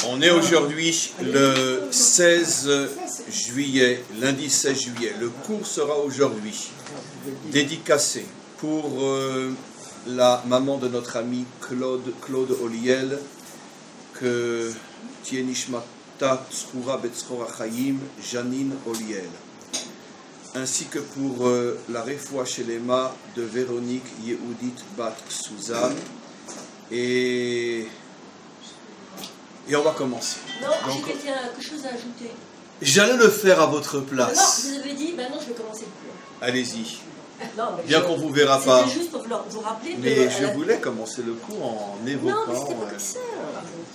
On est aujourd'hui le 16 juillet, lundi 16 juillet. Le cours sera aujourd'hui dédicacé pour la maman de notre ami Claude Oliel, que Tienishmata Tzchura Betzchora Chaim, Janine Oliel, ainsi que pour la Refoua Shelema de Véronique Yehudit Bat Suzanne. Et on va commencer. Non, j'ai quelque chose à ajouter. J'allais le faire à votre place. Non, vous avez dit, non, je vais commencer le cours. Allez-y. Bien qu'on ne vous verra pas. C'était juste pour vous rappeler. Mais je voulais commencer le cours en évoquant. Non, mais c'était pas que ça.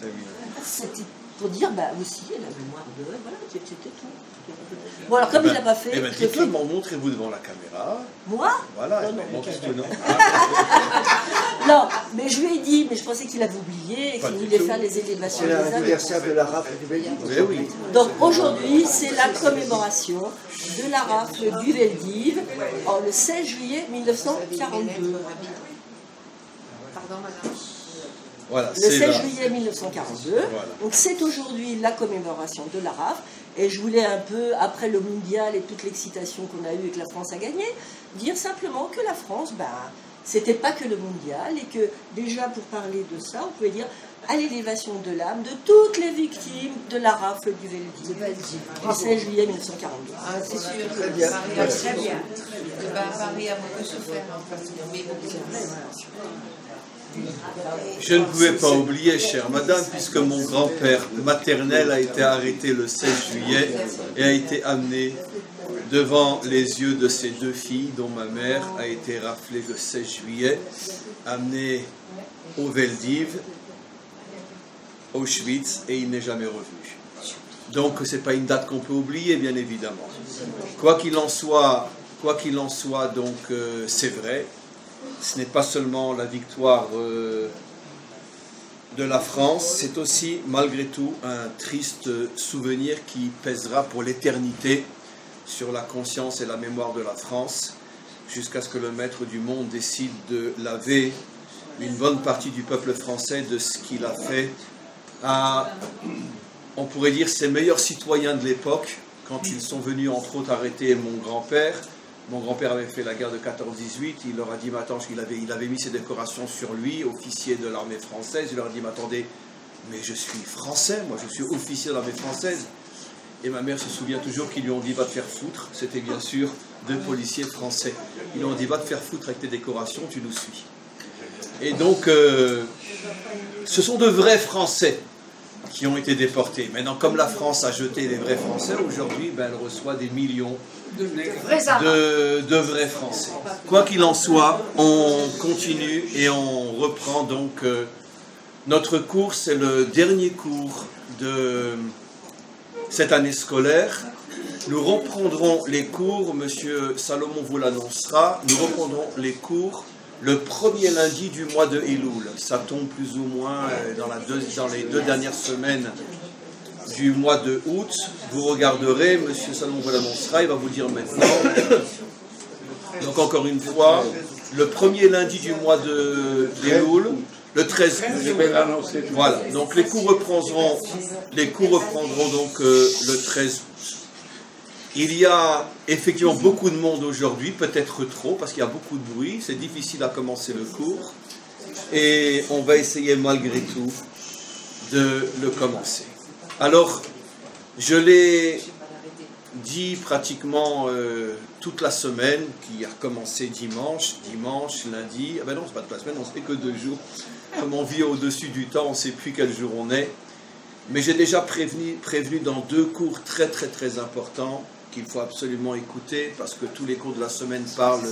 Très bien. C'était pour dire, aussi, la mémoire de. Voilà, c'était tout. Bon, alors comme il n'a pas fait. Eh bien, dites-le, montrez-vous devant la caméra. Moi? Voilà, non, non. Non, mais je lui ai dit, mais je pensais qu'il avait oublié et qu'il voulait faire les élévations. C'est l'anniversaire de la rafle du Veldiv. Oui. Donc aujourd'hui, c'est la commémoration de la rafle du Veldiv le 16 juillet 1942. Pardon, madame. Voilà, le 16 juillet 1942. Voilà. Donc c'est aujourd'hui la commémoration de la rafle. Et je voulais un peu, après le mondial et toute l'excitation qu'on a eue et que la France a gagné, dire simplement que la France, c'était pas que le mondial, et que déjà pour parler de ça, on pouvait dire à l'élévation de l'âme de toutes les victimes de la rafle du Veldiv, le 16 juillet 1942. Ah, c'est sûr, très bien. Très bien. Paris a beaucoup souffert, mais beaucoup. Je ne pouvais pas oublier, chère madame, puisque mon grand-père maternel a été arrêté le 16 juillet et a été amené devant les yeux de ses deux filles, dont ma mère a été raflée le 16 juillet, amenée au Veldiv, Auschwitz, et il n'est jamais revenu. Donc ce n'est pas une date qu'on peut oublier, bien évidemment. Quoi qu'il en soit, donc c'est vrai. Ce n'est pas seulement la victoire de la France, c'est aussi, malgré tout, un triste souvenir qui pèsera pour l'éternité sur la conscience et la mémoire de la France, jusqu'à ce que le maître du monde décide de laver une bonne partie du peuple français de ce qu'il a fait à, on pourrait dire, ses meilleurs citoyens de l'époque, quand ils sont venus entre autres arrêter mon grand-père. Mon grand-père avait fait la guerre de 14-18, il leur a dit, mais attends, il avait mis ses décorations sur lui, officier de l'armée française, il leur a dit, mais attendez, mais je suis français, moi je suis officier de l'armée française. Et ma mère se souvient toujours qu'ils lui ont dit, va te faire foutre, c'était bien sûr deux policiers français. Ils lui ont dit, va te faire foutre avec tes décorations, tu nous suis. Et donc, ce sont de vrais Français qui ont été déportés. Maintenant, comme la France a jeté les vrais Français, aujourd'hui, elle reçoit des millions de vrais Français. Quoi qu'il en soit, on continue et on reprend donc notre cours. C'est le dernier cours de cette année scolaire. Nous reprendrons les cours, Monsieur Salomon vous l'annoncera, nous reprendrons les cours le premier lundi du mois de Elul. Ça tombe plus ou moins dans les 2 dernières semaines du mois de août. Vous regarderez, Monsieur Salomon vous l'annoncera, il va vous dire maintenant. Donc encore une fois, le premier lundi du mois de Elul, le 13 août. Voilà, donc les cours reprendront donc le 13 août. Il y a effectivement beaucoup de monde aujourd'hui, peut-être trop, parce qu'il y a beaucoup de bruit, c'est difficile à commencer le cours, et on va essayer malgré tout de le commencer. Alors, je l'ai dit pratiquement toute la semaine, qui a commencé dimanche, lundi, ah ben non, c'est pas toute la semaine, on ne sait que 2 jours, comme on vit au-dessus du temps, on ne sait plus quel jour on est, mais j'ai déjà prévenu dans 2 cours très très très importants, qu'il faut absolument écouter, parce que tous les cours de la semaine parlent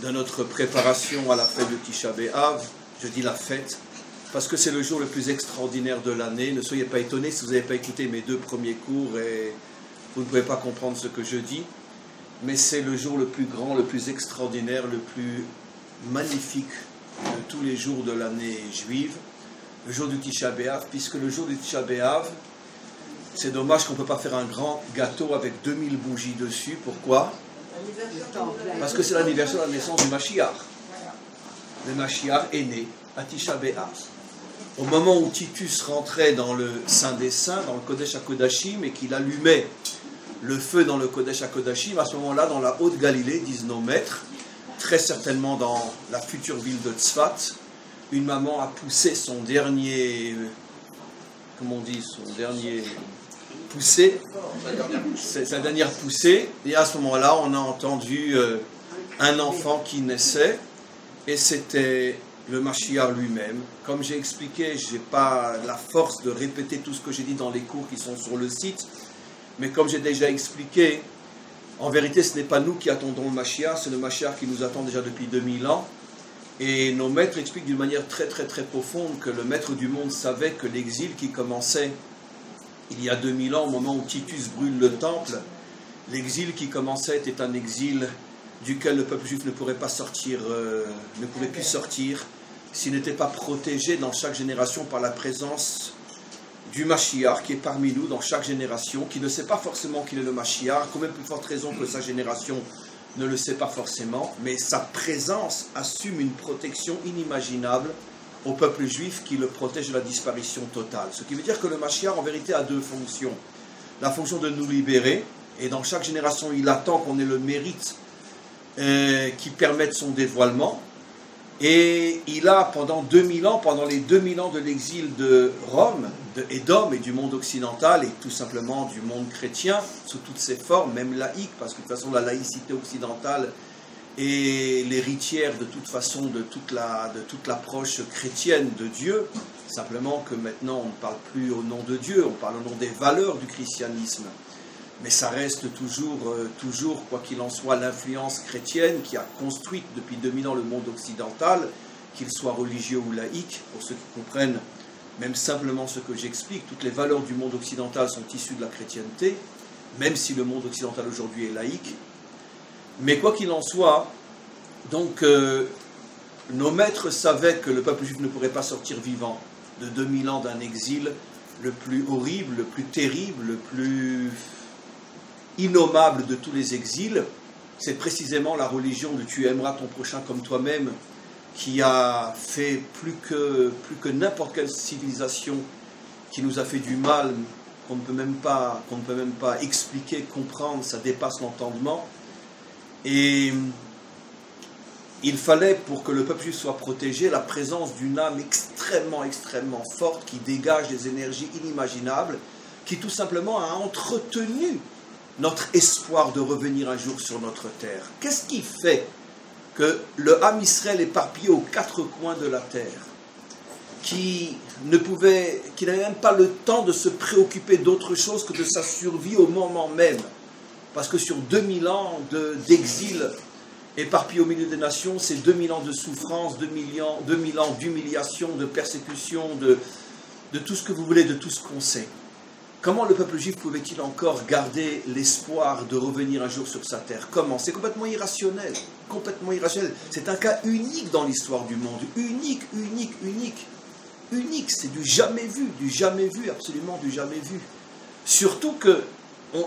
de notre préparation à la fête de Tisha B'Av. Je dis la fête, parce que c'est le jour le plus extraordinaire de l'année. Ne soyez pas étonnés si vous n'avez pas écouté mes 2 premiers cours et vous ne pouvez pas comprendre ce que je dis. Mais c'est le jour le plus grand, le plus extraordinaire, le plus magnifique de tous les jours de l'année juive. Le jour du Tisha B'Av, puisque le jour du Tisha B'Av, c'est dommage qu'on ne peut pas faire un grand gâteau avec 2000 bougies dessus. Pourquoi? Parce que c'est l'anniversaire de la naissance du Mashiach. Le Mashiach est né à Tisha B'Av. au moment où Titus rentrait dans le Saint des Saints, dans le Kodesh HaKodashim, et qu'il allumait le feu dans le Kodesh HaKodashim, à ce moment-là, dans la Haute-Galilée, disent nos maîtres, très certainement dans la future ville de Tzfat, une maman a poussé son dernier, comment on dit, son dernier poussée, sa dernière poussée, et à ce moment-là, on a entendu un enfant qui naissait, et c'était le Mashiach lui-même. Comme j'ai expliqué, je n'ai pas la force de répéter tout ce que j'ai dit dans les cours qui sont sur le site, mais comme j'ai déjà expliqué, en vérité, ce n'est pas nous qui attendons le Mashiach, c'est le Mashiach qui nous attend déjà depuis 2000 ans. Et nos maîtres expliquent d'une manière très très très profonde que le maître du monde savait que l'exil qui commençait il y a 2000 ans, au moment où Titus brûle le temple, l'exil qui commençait était un exil duquel le peuple juif ne pourrait pas sortir, ne pouvait plus sortir s'il n'était pas protégé dans chaque génération par la présence du Mashiach qui est parmi nous dans chaque génération, qui ne sait pas forcément qu'il est le Mashiach, quand même plus forte raison que sa génération ne le sait pas forcément, mais sa présence assume une protection inimaginable au peuple juif qui le protège de la disparition totale. Ce qui veut dire que le Mashiach en vérité a deux fonctions. La fonction de nous libérer, et dans chaque génération il attend qu'on ait le mérite qui permette son dévoilement. Et il a, pendant 2000 ans, pendant les 2000 ans de l'exil de Rome, de Édom et du monde occidental, et tout simplement du monde chrétien, sous toutes ses formes, même laïque, parce que de toute façon la laïcité occidentale est l'héritière de toute façon de toute l'approche chrétienne de Dieu, simplement que maintenant on ne parle plus au nom de Dieu, on parle au nom des valeurs du christianisme. Mais ça reste toujours, quoi qu'il en soit, l'influence chrétienne qui a construit depuis 2000 ans le monde occidental, qu'il soit religieux ou laïque, pour ceux qui comprennent même simplement ce que j'explique. Toutes les valeurs du monde occidental sont issues de la chrétienté, même si le monde occidental aujourd'hui est laïque. Mais quoi qu'il en soit, donc nos maîtres savaient que le peuple juif ne pourrait pas sortir vivant de 2000 ans d'un exil le plus horrible, le plus terrible, le plus innommable de tous les exils. C'est précisément la religion de tu aimeras ton prochain comme toi-même qui a fait plus que n'importe quelle civilisation qui nous a fait du mal, qu'on ne peut même pas expliquer, comprendre, ça dépasse l'entendement. Et il fallait, pour que le peuple juif soit protégé, la présence d'une âme extrêmement, extrêmement forte qui dégage des énergies inimaginables, qui tout simplement a entretenu notre espoir de revenir un jour sur notre terre. Qu'est-ce qui fait que le Ham Israël éparpillé aux quatre coins de la terre, qui n'avait même pas le temps de se préoccuper d'autre chose que de sa survie au moment même, parce que sur 2000 ans d'exil éparpillé au milieu des nations, c'est 2000 ans de souffrance, 2000 ans d'humiliation, de persécution, de tout ce que vous voulez, de tout ce qu'on sait. Comment le peuple juif pouvait-il encore garder l'espoir de revenir un jour sur sa terre? Comment? C'est complètement irrationnel. Complètement irrationnel. C'est un cas unique dans l'histoire du monde. Unique. Unique, c'est du jamais vu, absolument du jamais vu. Surtout que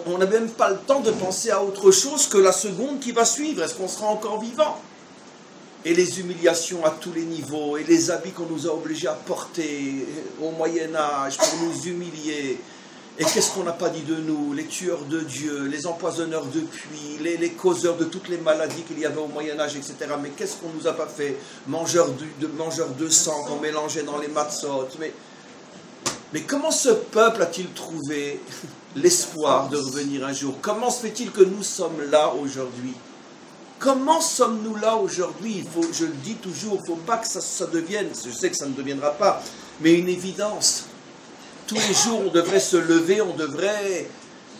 on n'a même pas le temps de penser à autre chose que la seconde qui va suivre. Est-ce qu'on sera encore vivant? Et les humiliations à tous les niveaux, et les habits qu'on nous a obligés à porter au Moyen-Âge pour nous humilier. Et qu'est-ce qu'on n'a pas dit de nous? Les tueurs de Dieu, les empoisonneurs de puits, les causeurs de toutes les maladies qu'il y avait au Moyen-Âge, etc. Mais qu'est-ce qu'on ne nous a pas fait? Mangeurs de sang qu'on mélangeait dans les matzot. Mais comment ce peuple a-t-il trouvé l'espoir de revenir un jour? Comment se fait-il que nous sommes là aujourd'hui? Comment sommes-nous là aujourd'hui? Je le dis toujours, il ne faut pas que ça devienne, je sais que ça ne deviendra pas, mais une évidence. Tous les jours, on devrait se lever, on devrait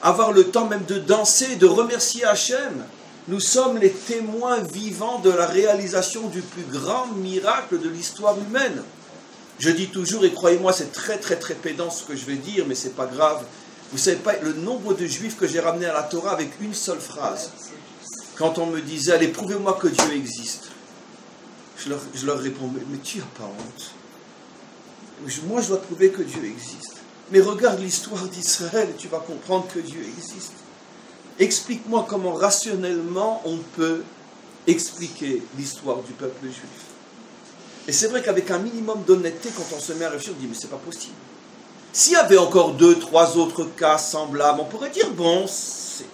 avoir le temps même de danser, de remercier Hachem. Nous sommes les témoins vivants de la réalisation du plus grand miracle de l'histoire humaine. Je dis toujours, et croyez-moi, c'est très très très pédant ce que je vais dire, mais c'est pas grave. Vous savez pas le nombre de juifs que j'ai ramenés à la Torah avec une seule phrase. Quand on me disait, allez, prouvez-moi que Dieu existe. Je leur répondais, mais tu n'as pas honte. Moi, je dois prouver que Dieu existe. Mais regarde l'histoire d'Israël et tu vas comprendre que Dieu existe. Explique-moi comment rationnellement on peut expliquer l'histoire du peuple juif. Et c'est vrai qu'avec un minimum d'honnêteté, quand on se met à réfléchir, on dit, mais c'est pas possible. S'il y avait encore 2, 3 autres cas semblables, on pourrait dire, bon, c'est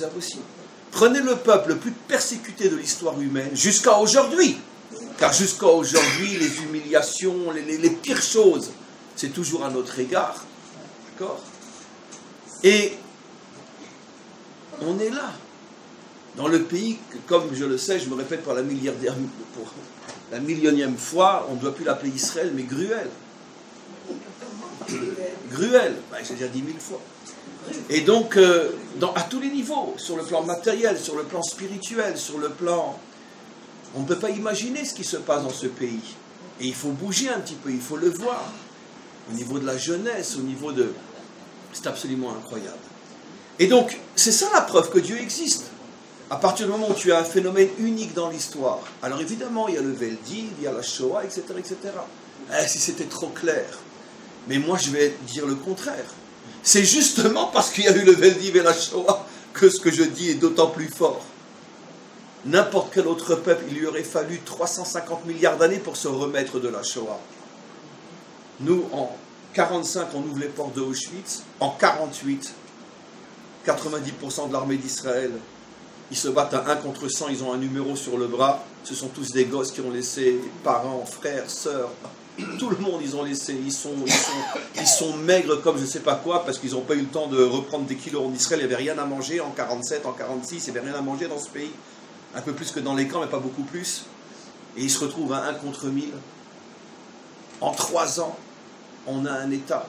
impossible. Prenez le peuple le plus persécuté de l'histoire humaine jusqu'à aujourd'hui. Car jusqu'à aujourd'hui, les humiliations, les pires choses, c'est toujours à notre égard. D'accord? Et on est là, dans le pays que, comme je le sais, je me répète pour la millionième fois, on ne doit plus l'appeler Israël, mais Gruel. Gruel, j'ai déjà 10 000 fois. Et donc, à tous les niveaux, sur le plan matériel, sur le plan spirituel, sur le plan... On ne peut pas imaginer ce qui se passe dans ce pays. Et il faut bouger un petit peu, il faut le voir. Au niveau de la jeunesse, au niveau de... C'est absolument incroyable. Et donc, c'est ça la preuve que Dieu existe. À partir du moment où tu as un phénomène unique dans l'histoire, alors évidemment, il y a le Veldiv, il y a la Shoah, etc., etc. Si c'était trop clair. Mais moi, je vais dire le contraire. C'est justement parce qu'il y a eu le Veldiv et la Shoah que ce que je dis est d'autant plus fort. N'importe quel autre peuple, il lui aurait fallu 350 milliards d'années pour se remettre de la Shoah. Nous, en 45, on ouvre les portes de Auschwitz. En 48, 90% de l'armée d'Israël, ils se battent à 1 contre 100, ils ont un numéro sur le bras. Ce sont tous des gosses qui ont laissé parents, frères, sœurs, tout le monde ils ont laissé. Ils sont maigres comme je ne sais pas quoi, parce qu'ils n'ont pas eu le temps de reprendre des kilos en Israël. Il n'y avait rien à manger en 47, en 46, il n'y avait rien à manger dans ce pays. Un peu plus que dans les camps, mais pas beaucoup plus. Et ils se retrouvent à 1 contre 1000. En 3 ans, on a un État.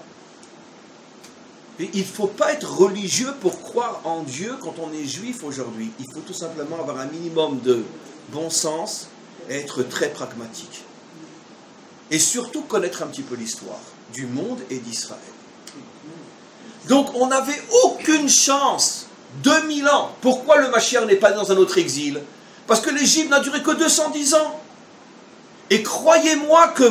Et il ne faut pas être religieux pour croire en Dieu quand on est juif aujourd'hui. Il faut tout simplement avoir un minimum de bon sens et être très pragmatique. Et surtout connaître un petit peu l'histoire du monde et d'Israël. Donc on n'avait aucune chance. 2000 ans. Pourquoi le Mashiach n'est pas dans un autre exil? Parce que l'Égypte n'a duré que 210 ans. Et croyez-moi que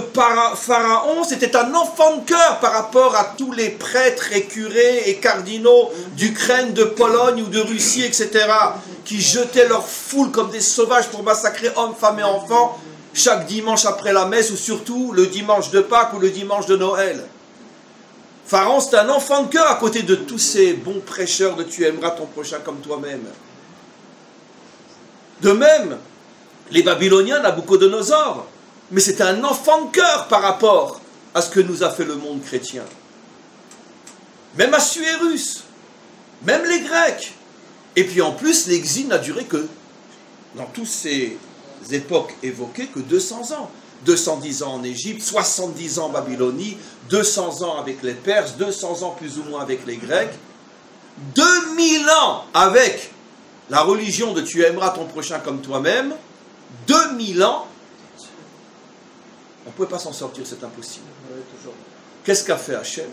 Pharaon, c'était un enfant de cœur par rapport à tous les prêtres et curés et cardinaux d'Ukraine, de Pologne ou de Russie, etc., qui jetaient leur foule comme des sauvages pour massacrer hommes, femmes et enfants chaque dimanche après la messe, ou surtout le dimanche de Pâques ou le dimanche de Noël. Pharaon, c'est un enfant de cœur à côté de tous ces bons prêcheurs de tu aimeras ton prochain comme toi-même. De même, les Babyloniens, Nabuchodonosor, mais c'était un enfant de cœur par rapport à ce que nous a fait le monde chrétien. Même Assuérus, même les Grecs. Et puis en plus, l'exil n'a duré que, dans toutes ces époques évoquées, que 200 ans. 210 ans en Égypte, 70 ans en Babylonie, 200 ans avec les Perses, 200 ans plus ou moins avec les Grecs, 2000 ans avec la religion de tu aimeras ton prochain comme toi-même, 2000 ans, on ne pouvait pas s'en sortir, c'est impossible. Qu'est-ce qu'a fait Hachem?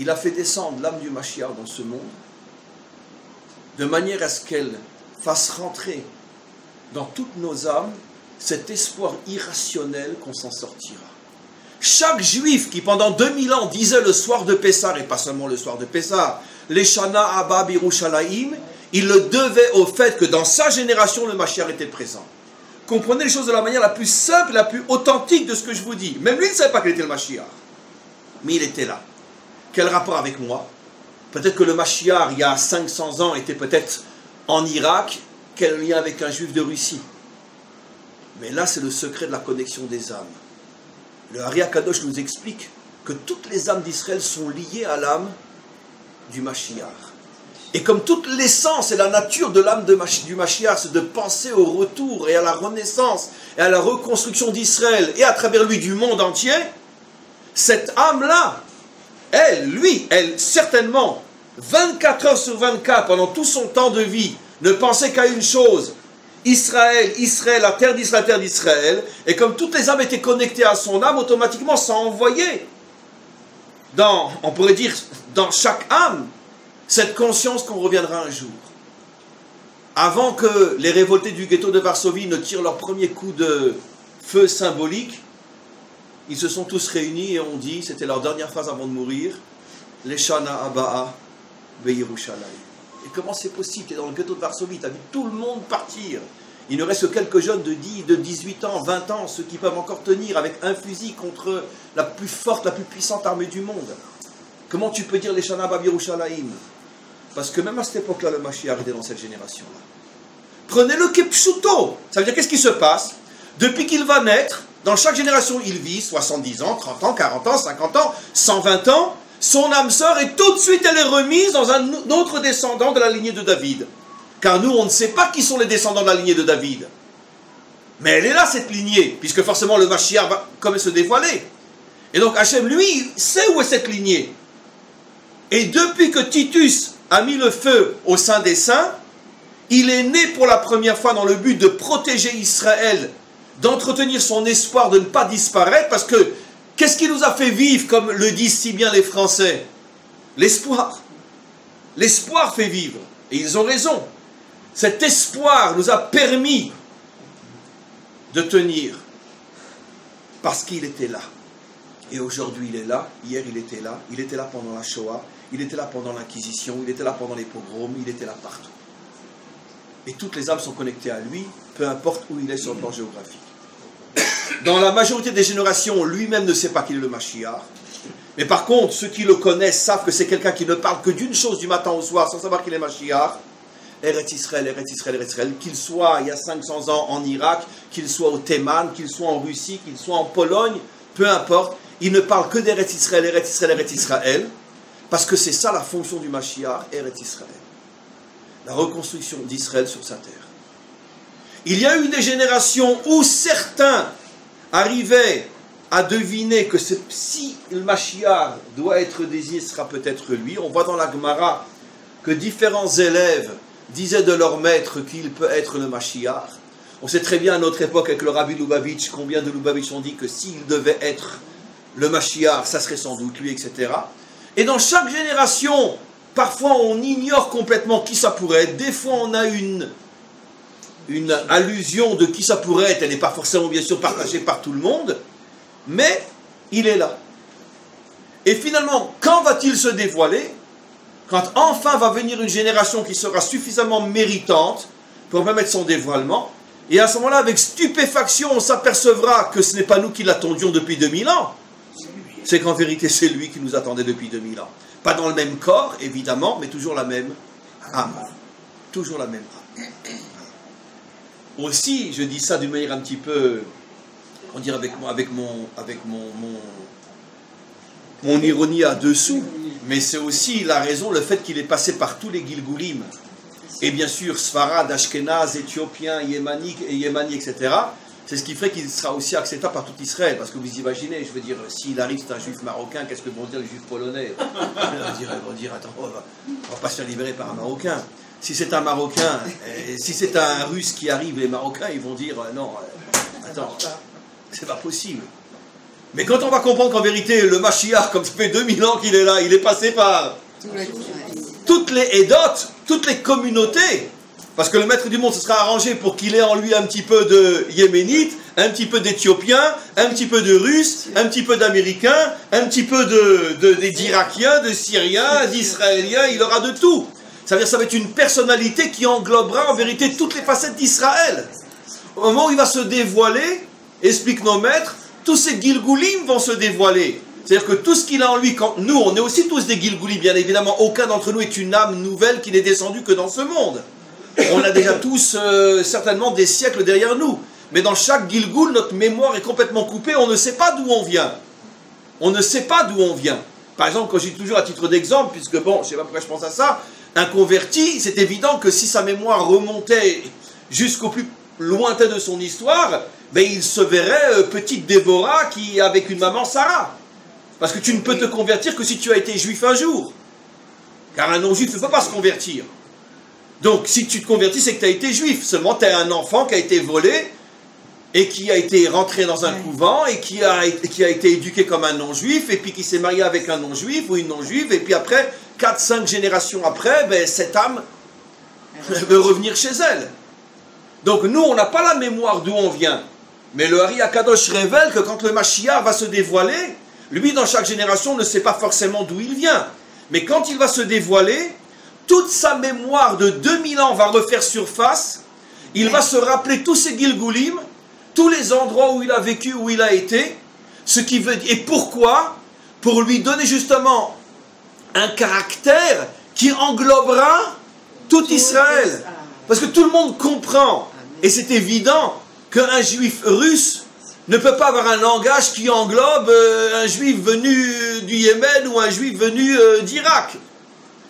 Il a fait descendre l'âme du Mashiach dans ce monde, de manière à ce qu'elle fasse rentrer dans toutes nos âmes cet espoir irrationnel qu'on s'en sortira. Chaque juif qui pendant 2000 ans disait le soir de Pessah, et pas seulement le soir de Pessah, Leshana Abba Birushalayim, il le devait au fait que dans sa génération le Mashiach était présent. Comprenez les choses de la manière la plus simple, la plus authentique de ce que je vous dis. Même lui ne savait pas qu'il était le Mashiach, mais il était là. Quel rapport avec moi? Peut-être que le Mashiach, il y a 500 ans, était peut-être en Irak. Quel lien avec un juif de Russie? Mais là, c'est le secret de la connexion des âmes. Le Ari Akadosh nous explique que toutes les âmes d'Israël sont liées à l'âme du Mashiach. Et comme toute l'essence et la nature de l'âme du Mashiach, c'est de penser au retour et à la renaissance et à la reconstruction d'Israël et à travers lui du monde entier, cette âme-là, elle, certainement, 24 heures sur 24, pendant tout son temps de vie, ne pensait qu'à une chose: Israël, Israël, la terre d'Israël, et comme toutes les âmes étaient connectées à son âme, automatiquement ça envoyait on pourrait dire, dans chaque âme, cette conscience qu'on reviendra un jour. Avant que les révoltés du ghetto de Varsovie ne tirent leur premier coup de feu symbolique, ils se sont tous réunis et ont dit, c'était leur dernière phrase avant de mourir, Leshana Abba'a Be'Yerushalayim. Et comment c'est possible? Tu es dans le ghetto de Varsovie, tu as vu tout le monde partir. Il ne reste que quelques jeunes de 10, de 18 ans, 20 ans, ceux qui peuvent encore tenir avec un fusil contre la plus forte, la plus puissante armée du monde. Comment tu peux dire les Shana Bab Yerushalayim? Parce que même à cette époque-là, le Mashiach était dans cette génération-là. Prenez-le Kepshuto. Ça veut dire qu'est-ce qui se passe? Depuis qu'il va naître, dans chaque génération, il vit 70 ans, 30 ans, 40 ans, 50 ans, 120 ans. Son âme sœur et tout de suite elle est remise dans un autre descendant de la lignée de David. Car nous, on ne sait pas qui sont les descendants de la lignée de David. Mais elle est là, cette lignée, puisque forcément le Mashiach va quand même se dévoiler. Et donc Hachem, lui, sait où est cette lignée. Et depuis que Titus a mis le feu au sein des saints, il est né pour la première fois dans le but de protéger Israël, d'entretenir son espoir de ne pas disparaître, parce que qu'est-ce qui nous a fait vivre, comme le disent si bien les Français? L'espoir. L'espoir fait vivre. Et ils ont raison. Cet espoir nous a permis de tenir. Parce qu'il était là. Et aujourd'hui il est là. Hier il était là. Il était là pendant la Shoah. Il était là pendant l'Inquisition. Il était là pendant les pogroms. Il était là partout. Et toutes les âmes sont connectées à lui, peu importe où il est sur le plan géographique. Dans la majorité des générations, lui-même ne sait pas qu'il est le Mashiach. Mais par contre, ceux qui le connaissent savent que c'est quelqu'un qui ne parle que d'une chose du matin au soir, sans savoir qu'il est Mashiach. Eretz Israël, Eretz Israël, Eretz Israël. Qu'il soit il y a 500 ans en Irak, qu'il soit au Théman, qu'il soit en Russie, qu'il soit en Pologne, peu importe. Il ne parle que d'Eretz Israël, Eretz Israël, Eretz Israël. Parce que c'est ça la fonction du Mashiach, Eretz Israël. La reconstruction d'Israël sur sa terre. Il y a eu des générations où certains arrivaient à deviner que si le Mashiach doit être désigné, ce sera peut-être lui. On voit dans la Gemara que différents élèves disaient de leur maître qu'il peut être le Mashiach. On sait très bien à notre époque avec le Rabbi Lubavitch, combien de Lubavitch ont dit que s'il devait être le Mashiach, ça serait sans doute lui, etc. Et dans chaque génération, parfois on ignore complètement qui ça pourrait être. Des fois on a une allusion de qui ça pourrait être. Elle n'est pas forcément bien sûr partagée par tout le monde. Mais il est là. Et finalement, quand va-t-il se dévoiler? Quand enfin va venir une génération qui sera suffisamment méritante pour permettre son dévoilement. Et à ce moment-là, avec stupéfaction, on s'apercevra que ce n'est pas nous qui l'attendions depuis 2000 ans. C'est qu'en vérité, c'est lui qui nous attendait depuis 2000 ans. Pas dans le même corps, évidemment, mais toujours la même âme. Toujours la même âme. Aussi, je dis ça d'une manière un petit peu, on dirait avec mon ironie à dessous, mais c'est aussi la raison, le fait qu'il est passé par tous les Gilgulim, et bien sûr, Sfarad, Ashkenaz, Éthiopien, Yémani, etc., c'est ce qui fait qu'il sera aussi acceptable par tout Israël, parce que vous imaginez, je veux dire, s'il arrive, c'est un juif marocain, qu'est-ce que vont dire les juifs polonais? Ils vont dire, attends, on va pas se faire libérer par un marocain. Si c'est un marocain, si c'est un russe qui arrive, les marocains, ils vont dire, non, attends, c'est pas possible. Mais quand on va comprendre qu'en vérité, le Mashiach, comme ça fait 2000 ans qu'il est là, il est passé par toutes les Edot, toutes les communautés, parce que le maître du monde se sera arrangé pour qu'il ait en lui un petit peu de Yéménites, un petit peu d'Éthiopiens, un petit peu de Russes, un petit peu d'Américains, un petit peu d'Irakiens, de Syriens, d'Israéliens, il aura de tout. Ça veut dire que ça va être une personnalité qui englobera en vérité toutes les facettes d'Israël. Au moment où il va se dévoiler, expliquent nos maîtres, tous ces Gilgulim vont se dévoiler. C'est-à-dire que tout ce qu'il a en lui, quand nous, on est aussi tous des Gilgulim, bien évidemment, aucun d'entre nous est une âme nouvelle qui n'est descendue que dans ce monde. On a déjà tous certainement des siècles derrière nous. Mais dans chaque Gilgul, notre mémoire est complètement coupée, on ne sait pas d'où on vient. On ne sait pas d'où on vient. Par exemple, quand j'ai toujours à titre d'exemple, puisque bon, je ne sais pas pourquoi je pense à ça, un converti, c'est évident que si sa mémoire remontait jusqu'au plus lointain de son histoire, ben il se verrait petite Déborah qui avec une maman Sarah. Parce que tu ne peux te convertir que si tu as été juif un jour. Car un non-juif ne peut pas se convertir. Donc si tu te convertis, c'est que tu as été juif. Seulement tu as un enfant qui a été volé et qui a été rentré dans un couvent et qui a été éduqué comme un non-juif et puis qui s'est marié avec un non-juif ou une non-juive et puis après 4-5 générations après, ben, cette âme veut revenir chez elle. Donc nous, on n'a pas la mémoire d'où on vient. Mais le Hari Akadosh révèle que quand le Mashiach va se dévoiler, lui, dans chaque génération, ne sait pas forcément d'où il vient. Mais quand il va se dévoiler, toute sa mémoire de 2000 ans va refaire surface Il va se rappeler tous ses Gilgulim, tous les endroits où il a vécu, où il a été, ce qui veut dire, et pourquoi? Pour lui donner justement un caractère qui englobera tout Israël. Parce que tout le monde comprend, et c'est évident, qu'un juif russe ne peut pas avoir un langage qui englobe un juif venu du Yémen ou un juif venu d'Irak.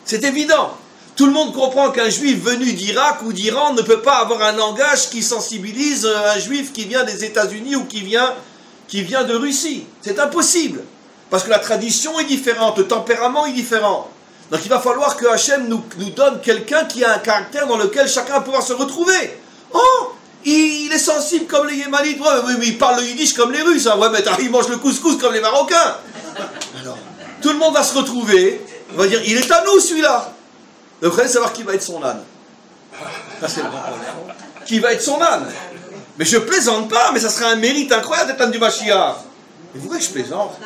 C'est évident. Tout le monde comprend qu'un juif venu d'Irak ou d'Iran ne peut pas avoir un langage qui sensibilise un juif qui vient des États-Unis ou qui vient de Russie. C'est impossible. Parce que la tradition est différente, le tempérament est différent. Donc il va falloir que Hachem nous donne quelqu'un qui a un caractère dans lequel chacun va pouvoir se retrouver. Oh, il est sensible comme les Yémanites. Ouais, mais il parle le yiddish comme les Russes. Hein. Ouais, mais il mange le couscous comme les Marocains. Alors, tout le monde va se retrouver. On va dire, il est à nous celui-là. Le problème, c'est savoir qui va être son âne. Ça, c'est le grand problème. Qui va être son âne? Mais je plaisante pas, mais ça serait un mérite incroyable d'être âne du Mashiach. Mais vous voyez que je plaisante?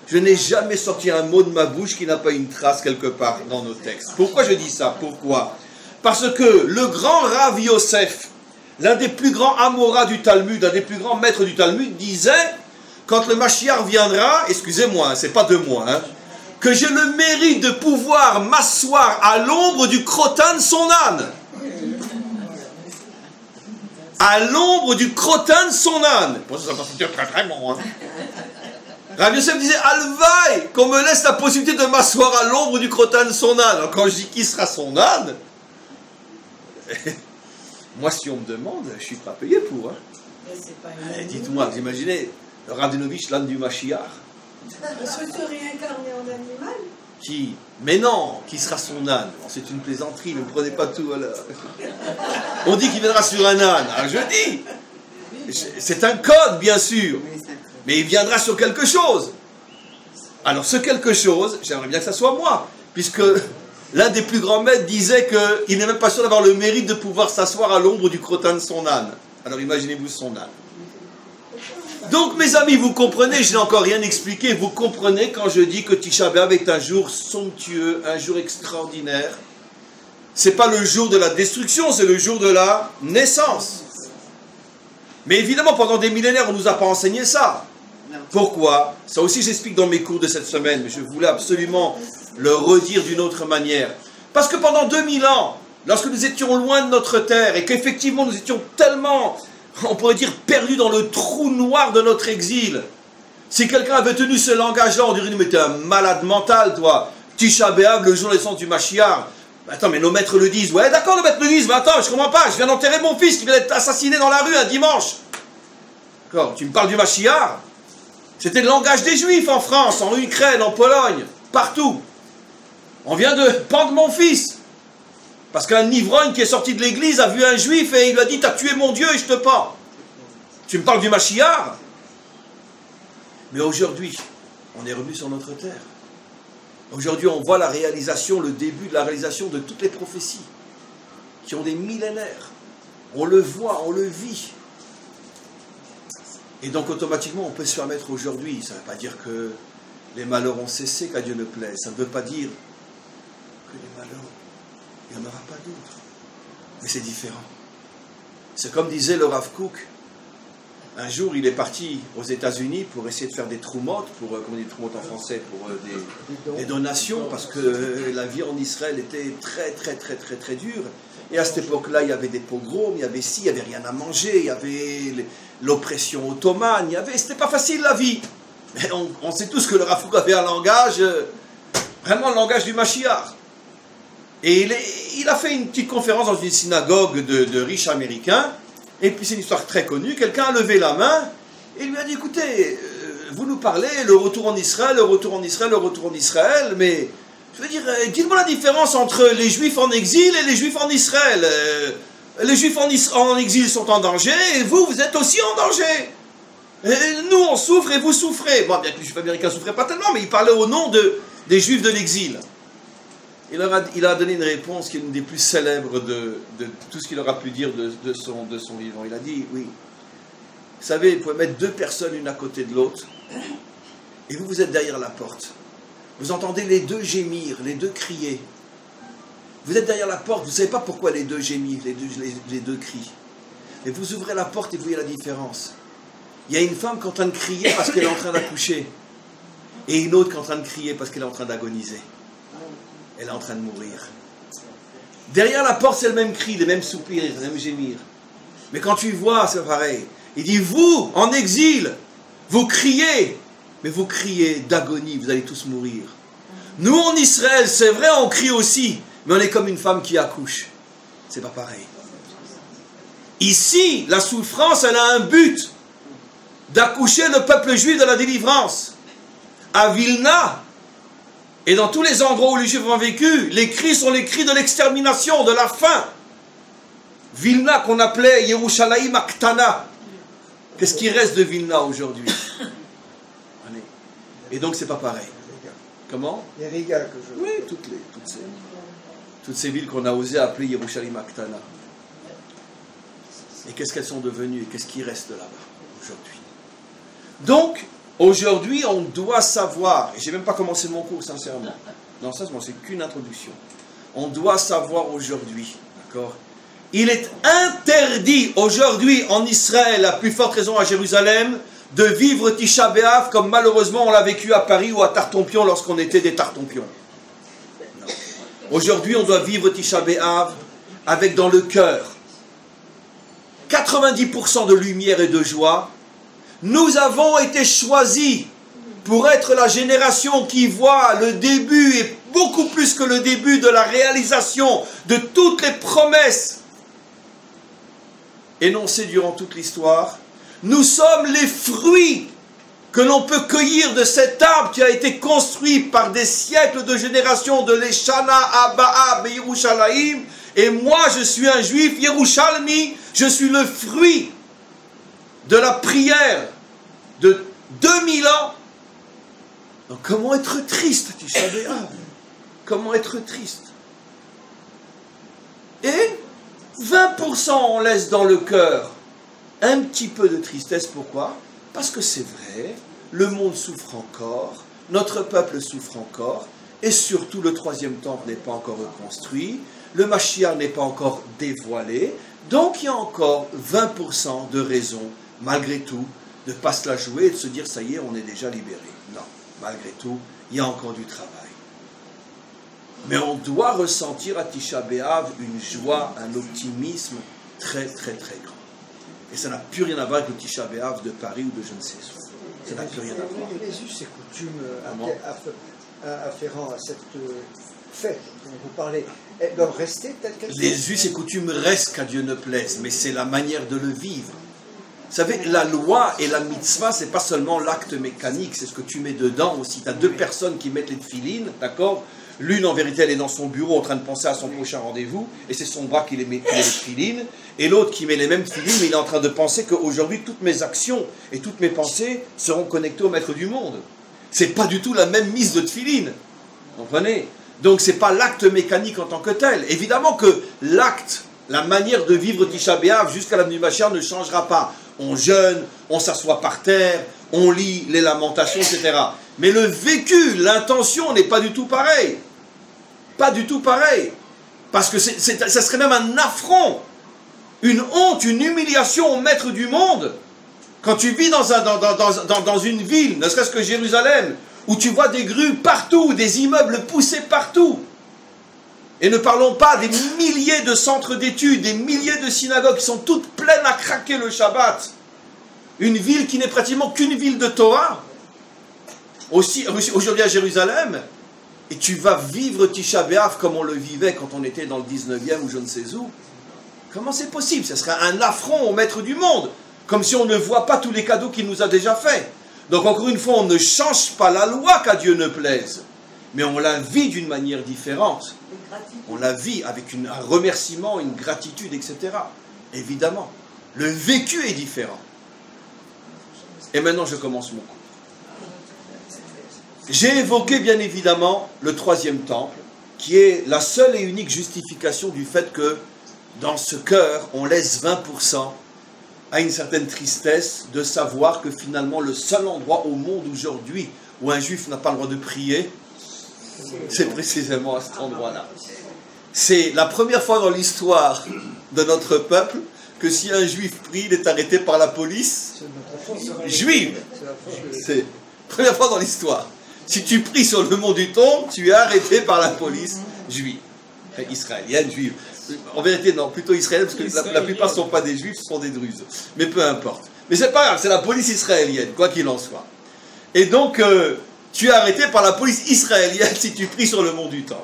Je n'ai jamais sorti un mot de ma bouche qui n'a pas une trace quelque part dans nos textes. Pourquoi je dis ça? Pourquoi? Parce que le grand Rav Yosef, l'un des plus grands Amora du Talmud, un des plus grands maîtres du Talmud, disait, quand le Mashiach viendra, excusez-moi, c'est pas de moi, hein, que j'ai le mérite de pouvoir m'asseoir à l'ombre du crottin de son âne. À l'ombre du crottin de son âne. Pour ça, c'est très très bon, hein. Rav Yosef disait, Alvaï, qu'on me laisse la possibilité de m'asseoir à l'ombre du crottin de son âne. Alors, quand je dis qui sera son âne, moi, si on me demande, je suis pas payé pour. Hein. Dites-moi, vous imaginez, le Rabinovich, l'âne du Mashiach. Est-ce que tu réincarné en animal? Qui? Mais non, qui sera son âne? C'est une plaisanterie, ne me prenez pas tout alors. On dit qu'il viendra sur un âne. Alors je dis, c'est un code, bien sûr. Mais il viendra sur quelque chose. Alors ce quelque chose, j'aimerais bien que ça soit moi. Puisque l'un des plus grands maîtres disait qu'il n'est même pas sûr d'avoir le mérite de pouvoir s'asseoir à l'ombre du crottin de son âne. Alors imaginez-vous son âne. Donc mes amis, vous comprenez, je n'ai encore rien expliqué, vous comprenez quand je dis que Tisha B'Av est un jour somptueux, un jour extraordinaire. Ce n'est pas le jour de la destruction, c'est le jour de la naissance. Mais évidemment, pendant des millénaires, on ne nous a pas enseigné ça. Pourquoi? Ça aussi j'explique dans mes cours de cette semaine, mais je voulais absolument le redire d'une autre manière. Parce que pendant 2000 ans, lorsque nous étions loin de notre terre, et qu'effectivement nous étions tellement, on pourrait dire, perdus dans le trou noir de notre exil, si quelqu'un avait tenu ce langage-là, on dirait, mais t'es un malade mental, toi. Tisha B'Av, le jour de la naissance du Mashiach. Attends, mais nos maîtres le disent. Ouais, d'accord, nos maîtres le disent, mais attends, je comprends pas, je viens d'enterrer mon fils qui vient d'être assassiné dans la rue un dimanche. D'accord, tu me parles du Mashiach? C'était le langage des Juifs en France, en Ukraine, en Pologne, partout. On vient de pendre mon fils. Parce qu'un ivrogne qui est sorti de l'église a vu un Juif et il lui a dit, t'as tué mon Dieu et je te pends. Tu me parles du Mashiach? Mais aujourd'hui, on est revenu sur notre terre. Aujourd'hui, on voit la réalisation, le début de la réalisation de toutes les prophéties qui ont des millénaires. On le voit, on le vit. Et donc, automatiquement, on peut se permettre aujourd'hui. Ça ne veut pas dire que les malheurs ont cessé, qu'à Dieu ne plaise. Ça ne veut pas dire que les malheurs, il n'y en aura pas d'autres. Mais c'est différent. C'est comme disait le Rav Kook. Un jour, il est parti aux États-Unis pour essayer de faire des troumotes, comment on dit troumotes en français, pour des donations, parce que la vie en Israël était très, très, très, très, très dure. Et à cette époque-là, il y avait des pogroms, il y avait ci, il n'y avait rien à manger, il y avait l'oppression ottomane, c'était pas facile la vie. Mais on sait tous que le Rav Kook avait un langage, vraiment le langage du Mashiach. Et il a fait une petite conférence dans une synagogue de riches américains. Et puis c'est une histoire très connue, quelqu'un a levé la main et lui a dit, écoutez, vous nous parlez, le retour en Israël, le retour en Israël, le retour en Israël, mais je veux dire, dites-moi la différence entre les Juifs en exil et les Juifs en Israël. Les Juifs en exil sont en danger et vous êtes aussi en danger. Et nous on souffre et vous souffrez. Bon, bien que les Juifs américains ne souffraient pas tellement, mais il parlait au nom des Juifs de l'exil. Il a donné une réponse qui est une des plus célèbres de tout ce qu'il aura pu dire de son vivant. Il a dit, oui, vous savez, vous pouvez mettre deux personnes l'une à côté de l'autre, et vous êtes derrière la porte. Vous entendez les deux gémir, les deux crier. Vous êtes derrière la porte, vous ne savez pas pourquoi les deux gémissent, les deux crient. Et vous ouvrez la porte et vous voyez la différence. Il y a une femme qui est en train de crier parce qu'elle est en train d'accoucher. Et une autre qui est en train de crier parce qu'elle est en train d'agoniser. Elle est en train de mourir. Derrière la porte, c'est le même cri, les mêmes soupirs, les mêmes gémirs. Mais quand tu vois, c'est pareil. Il dit, vous, en exil, vous criez, mais vous criez d'agonie, vous allez tous mourir. Nous, en Israël, c'est vrai, on crie aussi, mais on est comme une femme qui accouche. C'est pas pareil. Ici, la souffrance, elle a un but, d'accoucher le peuple juif de la délivrance. À Vilna, et dans tous les endroits où les Juifs ont vécu, les cris sont les cris de l'extermination, de la faim. Vilna, qu'on appelait Yerushalayim Aktana. Qu'est-ce qui reste de Vilna aujourd'hui? Et donc, c'est pas pareil. Comment? Les Riga que je... Oui, toutes ces villes qu'on a osé appeler Yerushalayim Aktana. Et qu'est-ce qu'elles sont devenues? Et qu'est-ce qui reste là-bas aujourd'hui? Donc, aujourd'hui, on doit savoir, et je n'ai même pas commencé mon cours, sincèrement. Non, ça, c'est qu'une introduction. On doit savoir aujourd'hui, d'accord? Il est interdit aujourd'hui en Israël, à plus forte raison à Jérusalem, de vivre Tisha B'Av comme malheureusement on l'a vécu à Paris ou à Tartompion lorsqu'on était des Tartompions. Aujourd'hui, on doit vivre Tisha B'Av avec dans le cœur 90% de lumière et de joie. Nous avons été choisis pour être la génération qui voit le début et beaucoup plus que le début de la réalisation de toutes les promesses énoncées durant toute l'histoire. Nous sommes les fruits que l'on peut cueillir de cet arbre qui a été construit par des siècles de générations de l'Eshana Abba'a Yerushalayim. Et moi, je suis un juif Yerushalmi, je suis le fruit de la prière de 2000 ans. Donc comment être triste, Tisha B'Av? Comment être triste? Et 20% on laisse dans le cœur un petit peu de tristesse. Pourquoi? Parce que c'est vrai, le monde souffre encore, notre peuple souffre encore, et surtout le troisième temple n'est pas encore reconstruit, le Mashiach n'est pas encore dévoilé, donc il y a encore 20% de raisons, malgré tout, de ne pas se la jouer et de se dire ça y est, on est déjà libéré. Non, malgré tout, il y a encore du travail. Mais on doit ressentir à Tisha B'Av une joie, un optimisme très très très grand. Et ça n'a plus rien à voir avec le Tisha B'Av de Paris ou de je ne sais où. Ça n'a plus rien à voir. Les us et coutumes afférents à cette fête dont vous parlez, elles doivent rester telles qu'elles sont. Les us et coutumes restent qu'à Dieu ne plaise, mais c'est la manière de le vivre. Vous savez, la loi et la mitzvah, c'est pas seulement l'acte mécanique, c'est ce que tu mets dedans aussi. Tu as deux personnes qui mettent les tefilines, d'accord? L'une, en vérité, elle est dans son bureau en train de penser à son prochain rendez-vous, et c'est son bras qui met les tefilines. Et l'autre qui met les mêmes tefilines, mais il est en train de penser qu'aujourd'hui, toutes mes actions et toutes mes pensées seront connectées au Maître du monde. C'est pas du tout la même mise de tefilines. Vous comprenez? Donc, c'est pas l'acte mécanique en tant que tel. Évidemment que l'acte, la manière de vivre Tisha B'Av jusqu'à la venue du Mashiach ne changera pas. On jeûne, on s'assoit par terre, on lit les lamentations, etc. Mais le vécu, l'intention n'est pas du tout pareil. Pas du tout pareil. Parce que ça serait même un affront, une honte, une humiliation au Maître du monde. Quand tu vis dans une ville, ne serait-ce que Jérusalem, où tu vois des grues partout, des immeubles poussés partout. Et ne parlons pas des milliers de centres d'études, des milliers de synagogues qui sont toutes pleines à craquer le Shabbat. Une ville qui n'est pratiquement qu'une ville de Torah. Aussi, aujourd'hui à Jérusalem, et tu vas vivre Tisha B'Av comme on le vivait quand on était dans le 19e ou je ne sais où. Comment c'est possible? Ce serait un affront au Maître du monde. Comme si on ne voit pas tous les cadeaux qu'il nous a déjà faits. Donc encore une fois, on ne change pas la loi qu'à Dieu ne plaise. Mais on la vit d'une manière différente. On la vit avec un remerciement, une gratitude, etc. Évidemment. Le vécu est différent. Et maintenant, je commence mon cours. J'ai évoqué, bien évidemment, le troisième temple, qui est la seule et unique justification du fait que, dans ce cœur, on laisse 20% à une certaine tristesse de savoir que finalement, le seul endroit au monde aujourd'hui où un juif n'a pas le droit de prier, c'est précisément à cet endroit-là. C'est la première fois dans l'histoire de notre peuple que si un juif prie, il est arrêté par la police juive. C'est la première fois dans l'histoire. Si tu pries sur le mont du Tombe, tu es arrêté par la police juive. Israélienne, juive. En vérité, non, plutôt israélienne, parce que la plupart ne sont pas des juifs, ce sont des druzes. Mais peu importe. Mais c'est pas grave, c'est la police israélienne, quoi qu'il en soit. Et donc, tu es arrêté par la police israélienne si tu pries sur le mont du Temple.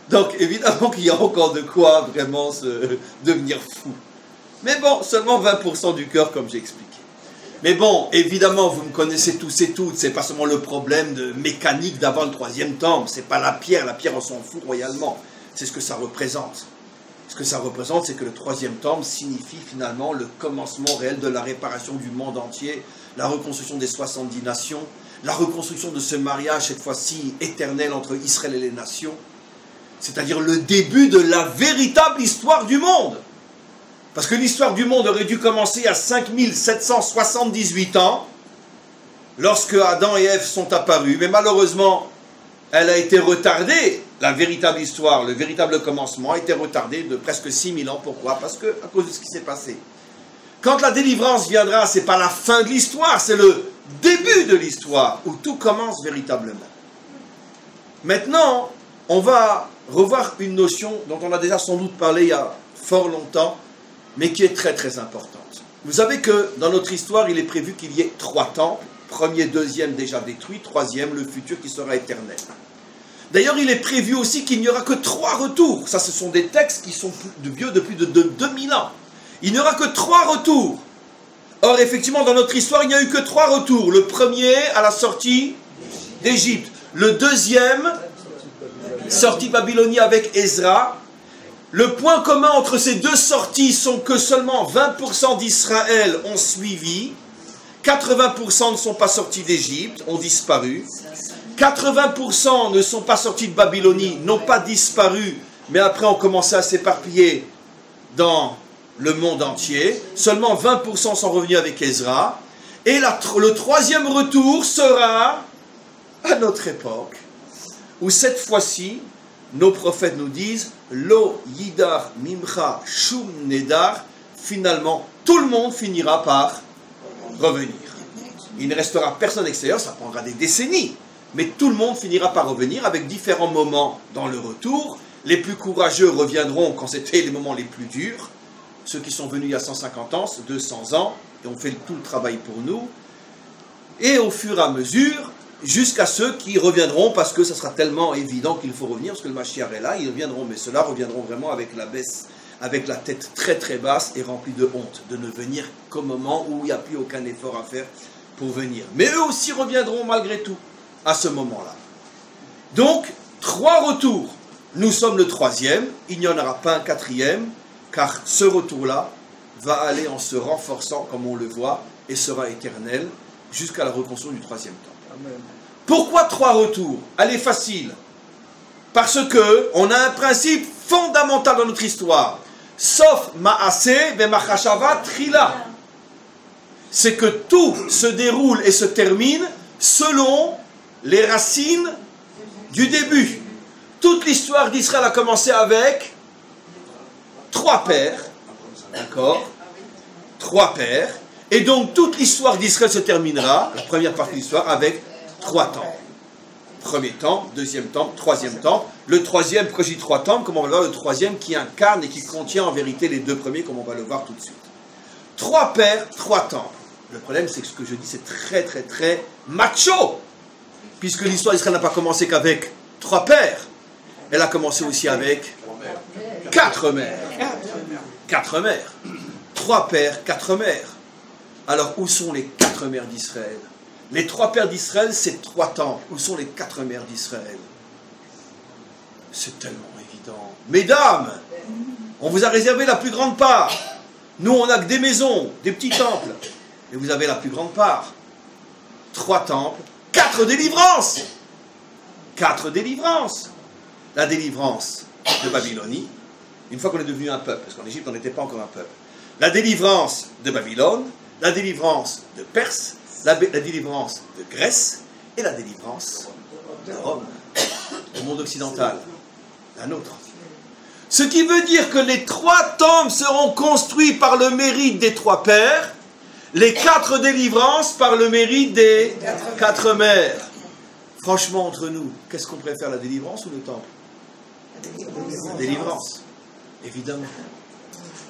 Donc, évidemment qu'il y a encore de quoi vraiment devenir fou. Mais bon, seulement 20% du cœur, comme j'ai expliqué. Mais bon, évidemment, vous me connaissez tous et toutes, c'est pas seulement le problème de mécanique d'avoir le troisième temple, c'est pas la pierre on s'en fout royalement, c'est ce que ça représente. Ce que ça représente, c'est que le troisième temple signifie finalement le commencement réel de la réparation du monde entier, la reconstruction des 70 nations, la reconstruction de ce mariage, cette fois-ci éternel, entre Israël et les nations, c'est-à-dire le début de la véritable histoire du monde. Parce que l'histoire du monde aurait dû commencer à 5778 ans, lorsque Adam et Ève sont apparus, mais malheureusement, elle a été retardée, la véritable histoire, le véritable commencement a été retardé de presque 6000 ans. Pourquoi? Parce que, à cause de ce qui s'est passé. Quand la délivrance viendra, ce n'est pas la fin de l'histoire, c'est le début de l'histoire, où tout commence véritablement. Maintenant, on va revoir une notion dont on a déjà sans doute parlé il y a fort longtemps, mais qui est très très importante. Vous savez que dans notre histoire, il est prévu qu'il y ait 3 temples, premier, deuxième déjà détruit, troisième, le futur qui sera éternel. D'ailleurs, il est prévu aussi qu'il n'y aura que 3 retours. Ça, ce sont des textes qui sont vieux depuis de 2000 ans. Il n'y aura que 3 retours. Or, effectivement, dans notre histoire, il n'y a eu que 3 retours. Le premier, à la sortie d'Égypte. Le deuxième, sortie Babylonie avec Ezra. Le point commun entre ces 2 sorties sont que seulement 20% d'Israël ont suivi. 80% ne sont pas sortis d'Égypte, ont disparu. 80% ne sont pas sortis de Babylonie, n'ont pas disparu, mais après ont commencé à s'éparpiller dans le monde entier. Seulement 20% sont revenus avec Ezra. Et le troisième retour sera à notre époque, où cette fois-ci, nos prophètes nous disent « Lo yidar mimcha shum nedar » finalement, tout le monde finira par revenir. Il ne restera personne extérieur, ça prendra des décennies. Mais tout le monde finira par revenir avec différents moments dans le retour. Les plus courageux reviendront quand c'était les moments les plus durs. Ceux qui sont venus il y a 150 ans, 200 ans, et ont fait tout le travail pour nous. Et au fur et à mesure, jusqu'à ceux qui reviendront parce que ça sera tellement évident qu'il faut revenir, parce que le Mashiach est là, ils reviendront, mais ceux-là reviendront vraiment avec la baisse, avec la tête très très basse et remplie de honte, de ne venir qu'au moment où il n'y a plus aucun effort à faire pour venir. Mais eux aussi reviendront malgré tout à ce moment-là. Donc, 3 retours. Nous sommes le 3e, il n'y en aura pas un 4e, car ce retour-là va aller en se renforçant, comme on le voit, et sera éternel, jusqu'à la reconstruction du 3e temple. Amen. Pourquoi 3 retours? Elle est facile. Parce que on a un principe fondamental dans notre histoire. Sauf Ma'aseh B'Machashava Trila. C'est que tout se déroule et se termine selon les racines du début. Toute l'histoire d'Israël a commencé avec 3 pères, d'accord? 3 pères, et donc toute l'histoire d'Israël se terminera, la première partie de l'histoire, avec 3 temples. Premier temple, deuxième temple, troisième temple. Le troisième, quand je dis 3 temples, comme on va le voir, le troisième qui incarne et qui contient en vérité les 2 premiers, comme on va le voir tout de suite. 3 pères, 3 temples. Le problème, c'est que ce que je dis, c'est très, très, très macho. Puisque l'histoire d'Israël n'a pas commencé qu'avec 3 pères. Elle a commencé aussi avec 4 mères. 4 mères. 3 pères, 4 mères. Alors, où sont les 4 mères d'Israël? Les 3 pères d'Israël, c'est 3 temples. Où sont les 4 mères d'Israël? C'est tellement évident. Mesdames, on vous a réservé la plus grande part. Nous, on n'a que des maisons, des petits temples. Et vous avez la plus grande part. 3 temples, 4 délivrances. 4 délivrances. La délivrance de Babylonie, une fois qu'on est devenu un peuple, parce qu'en Égypte, on n'était pas encore un peuple. La délivrance de Babylone, la délivrance de Perse, la délivrance de Grèce et la délivrance de Rome, du monde occidental, la nôtre. Ce qui veut dire que les 3 temples seront construits par le mérite des 3 pères, les 4 délivrances par le mérite des 4 mères. Franchement, entre nous, qu'est-ce qu'on préfère, la délivrance ou le temple? La délivrance, évidemment.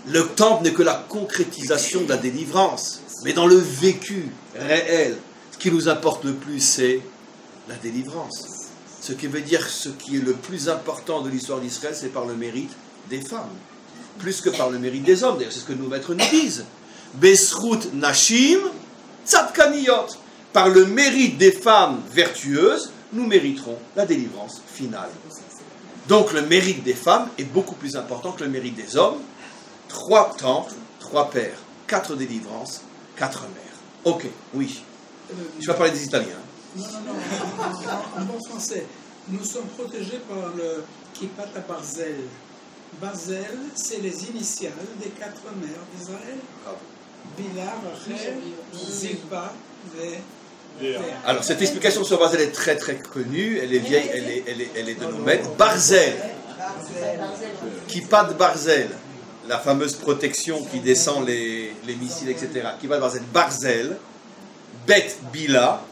Le temple n'est que la concrétisation de la délivrance. Mais dans le vécu réel, ce qui nous importe le plus, c'est la délivrance. Ce qui veut dire ce qui est le plus important de l'histoire d'Israël, c'est par le mérite des femmes. Plus que par le mérite des hommes. D'ailleurs, c'est ce que nos maîtres nous disent. Besrut Nashim Tzadkaniyot. Par le mérite des femmes vertueuses, nous mériterons la délivrance finale. Donc le mérite des femmes est beaucoup plus important que le mérite des hommes. 3 temples, 3 pères, 4 délivrances, 4 mères. Ok, oui. Je vais parler des Italiens. Non. En bon français, nous sommes protégés par le Kippat Barzel. Barzel, c'est les initiales des 4 mères d'Israël. Bila, Rachel, Zilpa, Léa. Alors cette explication sur Barzel est très très connue, elle est vieille, elle est de nos maîtres. Barzel, Kippat Barzel, la fameuse protection qui descend les missiles, etc. Kippat Barzel, Barzel, Bet Bila,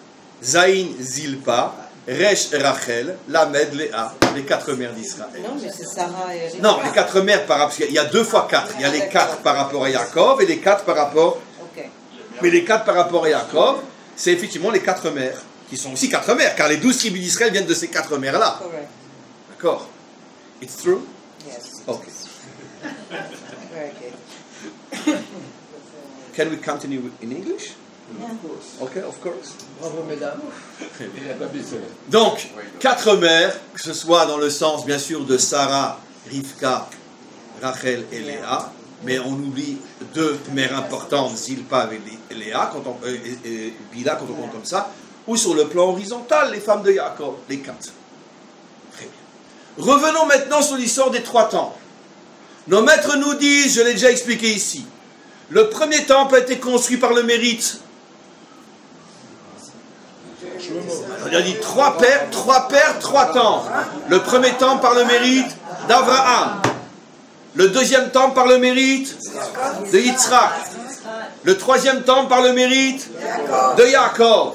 Zaïn Zilpa, Resh Rachel, Lamed Léa, les 4 mères d'Israël. Non, mais c'est Sarah et... Non, les 4 mères par rapport... Il y a 2 fois 4. Il y a les 4 par rapport à Yaakov et les 4 par rapport... Okay. Mais les 4 par rapport à Yaakov, c'est effectivement les 4 mères, qui sont aussi 4 mères, car les 12 tribus d'Israël viennent de ces 4 mères-là. Correct. D'accord? It's true? Yes. Okay. Very good. Can we continue in English? Yeah. Okay, of course. Bravo, mesdames. Donc, 4 mères, que ce soit dans le sens, bien sûr, de Sarah, Rivka, Rachel et Léa, mais on oublie 2 mères importantes, Zilpa et Léa, et Bila, quand on compte comme ça, ou sur le plan horizontal, les femmes de Yaakov, les 4. Très bien. Revenons maintenant sur l'histoire des 3 temples. Nos maîtres nous disent, je l'ai déjà expliqué ici, le premier temple a été construit par le mérite. On a dit 3 pères, 3 temples. Le premier temple par le mérite d'Abraham. Le deuxième temple par le mérite de Yitzhak. Le 3e temple par le mérite de Yaakov.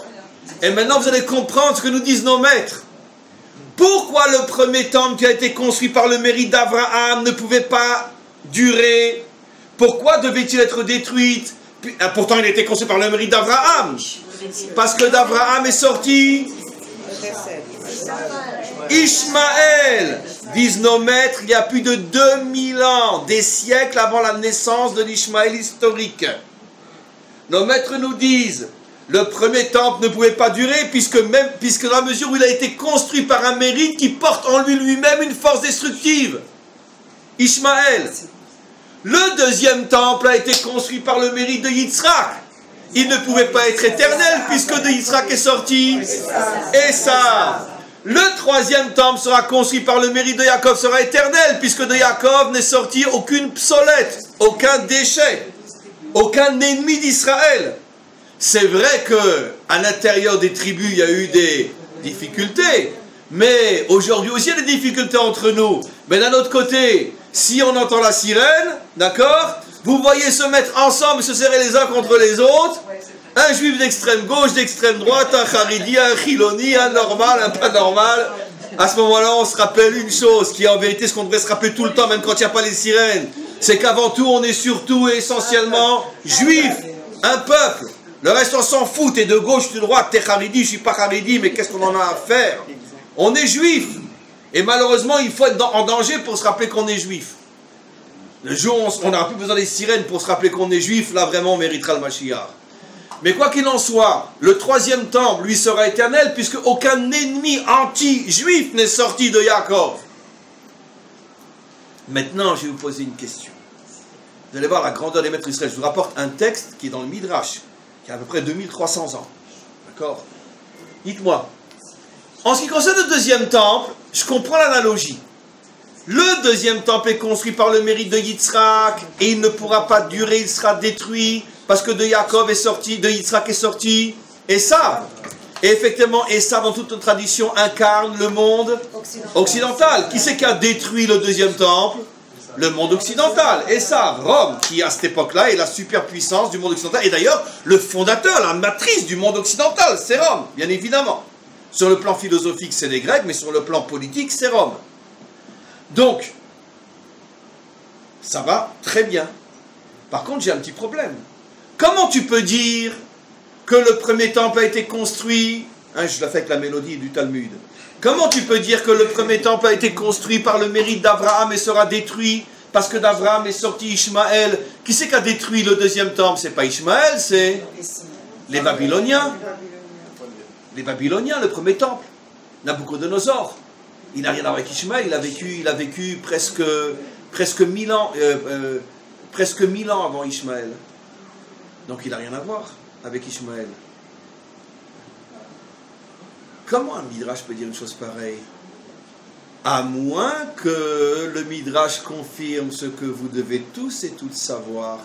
Et maintenant vous allez comprendre ce que nous disent nos maîtres. Pourquoi le premier temple qui a été construit par le mérite d'Abraham ne pouvait pas durer? Pourquoi devait-il être détruit? Pourtant il a été construit par le mérite d'Abraham. Parce que d'Abraham est sorti Ishmaël, disent nos maîtres, il y a plus de 2000 ans, des siècles avant la naissance de l'Ishmaël historique. Nos maîtres nous disent, le premier temple ne pouvait pas durer, puisque dans la mesure où il a été construit par un mérite qui porte en lui-même une force destructive. Ishmaël. Le deuxième temple a été construit par le mérite de Yitzhak. Il ne pouvait pas être éternel, puisque de Yitzhak est sorti Esav. Le 3e temple sera construit par le mérite de Yaakov, sera éternel, puisque de Yaakov n'est sorti aucune psolète, aucun déchet, aucun ennemi d'Israël. C'est vrai qu'à l'intérieur des tribus, il y a eu des difficultés, mais aujourd'hui aussi, il y a des difficultés entre nous. Mais d'un autre côté, si on entend la sirène, d'accord, vous voyez se mettre ensemble, se serrer les uns contre les autres, un juif d'extrême gauche, d'extrême droite, un charidi, un chiloni, un normal, un pas normal. À ce moment-là, on se rappelle une chose, qui est en vérité ce qu'on devrait se rappeler tout le temps, même quand il n'y a pas les sirènes. C'est qu'avant tout, on est surtout et essentiellement juif, un peuple. Le reste, on s'en fout. T'es de gauche, t'es de droite, t'es charidi, je suis pas charidi, mais qu'est-ce qu'on en a à faire? On est juif. Et malheureusement, il faut être en danger pour se rappeler qu'on est juif. Le jour où on n'aura plus besoin des sirènes pour se rappeler qu'on est juif, là vraiment on méritera le Mashiach. Mais quoi qu'il en soit, le 3e temple, lui, sera éternel, puisque aucun ennemi anti-juif n'est sorti de Yaakov. Maintenant, je vais vous poser une question. Vous allez voir la grandeur des maîtres d'Israël. Je vous rapporte un texte qui est dans le Midrash, qui a à peu près 2300 ans. D'accord? Dites-moi, en ce qui concerne le 2e temple, je comprends l'analogie. Le 2e temple est construit par le mérite de Yitzhak, et il ne pourra pas durer, il sera détruit, parce que de Yaakov est sorti, de Yitzhak est sorti Esav. Et effectivement, Esav, dans toute notre tradition, incarne le monde occidental. Qui c'est qui a détruit le 2e temple? Le monde occidental. Et ça, Rome, qui à cette époque-là est la superpuissance du monde occidental. Et d'ailleurs, le fondateur, la matrice du monde occidental, c'est Rome, bien évidemment. Sur le plan philosophique, c'est les Grecs, mais sur le plan politique, c'est Rome. Donc, ça va très bien. Par contre, j'ai un petit problème. Comment tu peux dire que le premier temple a été construit, hein, je la fais avec la mélodie du Talmud, comment tu peux dire que le premier temple a été construit par le mérite d'Abraham et sera détruit parce que d'Abraham est sorti Ishmaël? Qui c'est qui a détruit le deuxième temple? C'est pas Ishmaël, c'est les Babyloniens. Les Babyloniens, le premier temple. Nabucodonosor. Il n'a rien à voir avec Ishmaël, il a vécu presque 1000 ans, presque 1000 ans avant Ishmaël. Donc il n'a rien à voir avec Ishmaël. Comment un Midrash peut dire une chose pareille? À moins que le Midrash confirme ce que vous devez tous et toutes savoir,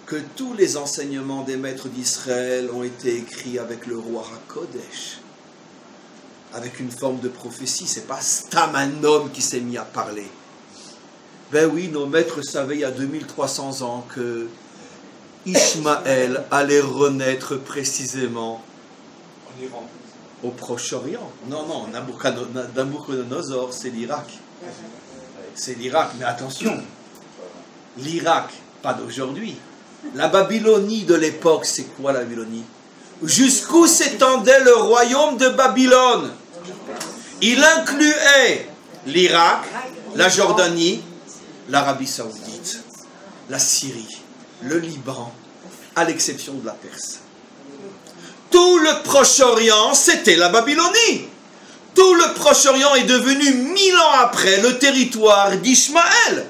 que tous les enseignements des maîtres d'Israël ont été écrits avec le roi HaKodesh, avec une forme de prophétie. C'est pas Stam un homme qui s'est mis à parler. Ben oui, nos maîtres savaient il y a 2300 ans que Ishmaël allait renaître précisément En Iran. au Proche-Orient. Non, Nabucodonosor, c'est l'Irak. C'est l'Irak, mais attention, l'Irak, pas d'aujourd'hui. La Babylonie de l'époque, c'est quoi la Babylonie? Jusqu'où s'étendait le royaume de Babylone? Il incluait l'Irak, la Jordanie, l'Arabie Saoudite, la Syrie, le Liban, à l'exception de la Perse. Tout le Proche-Orient, c'était la Babylonie. Tout le Proche-Orient est devenu 1000 ans après le territoire d'Ishmaël.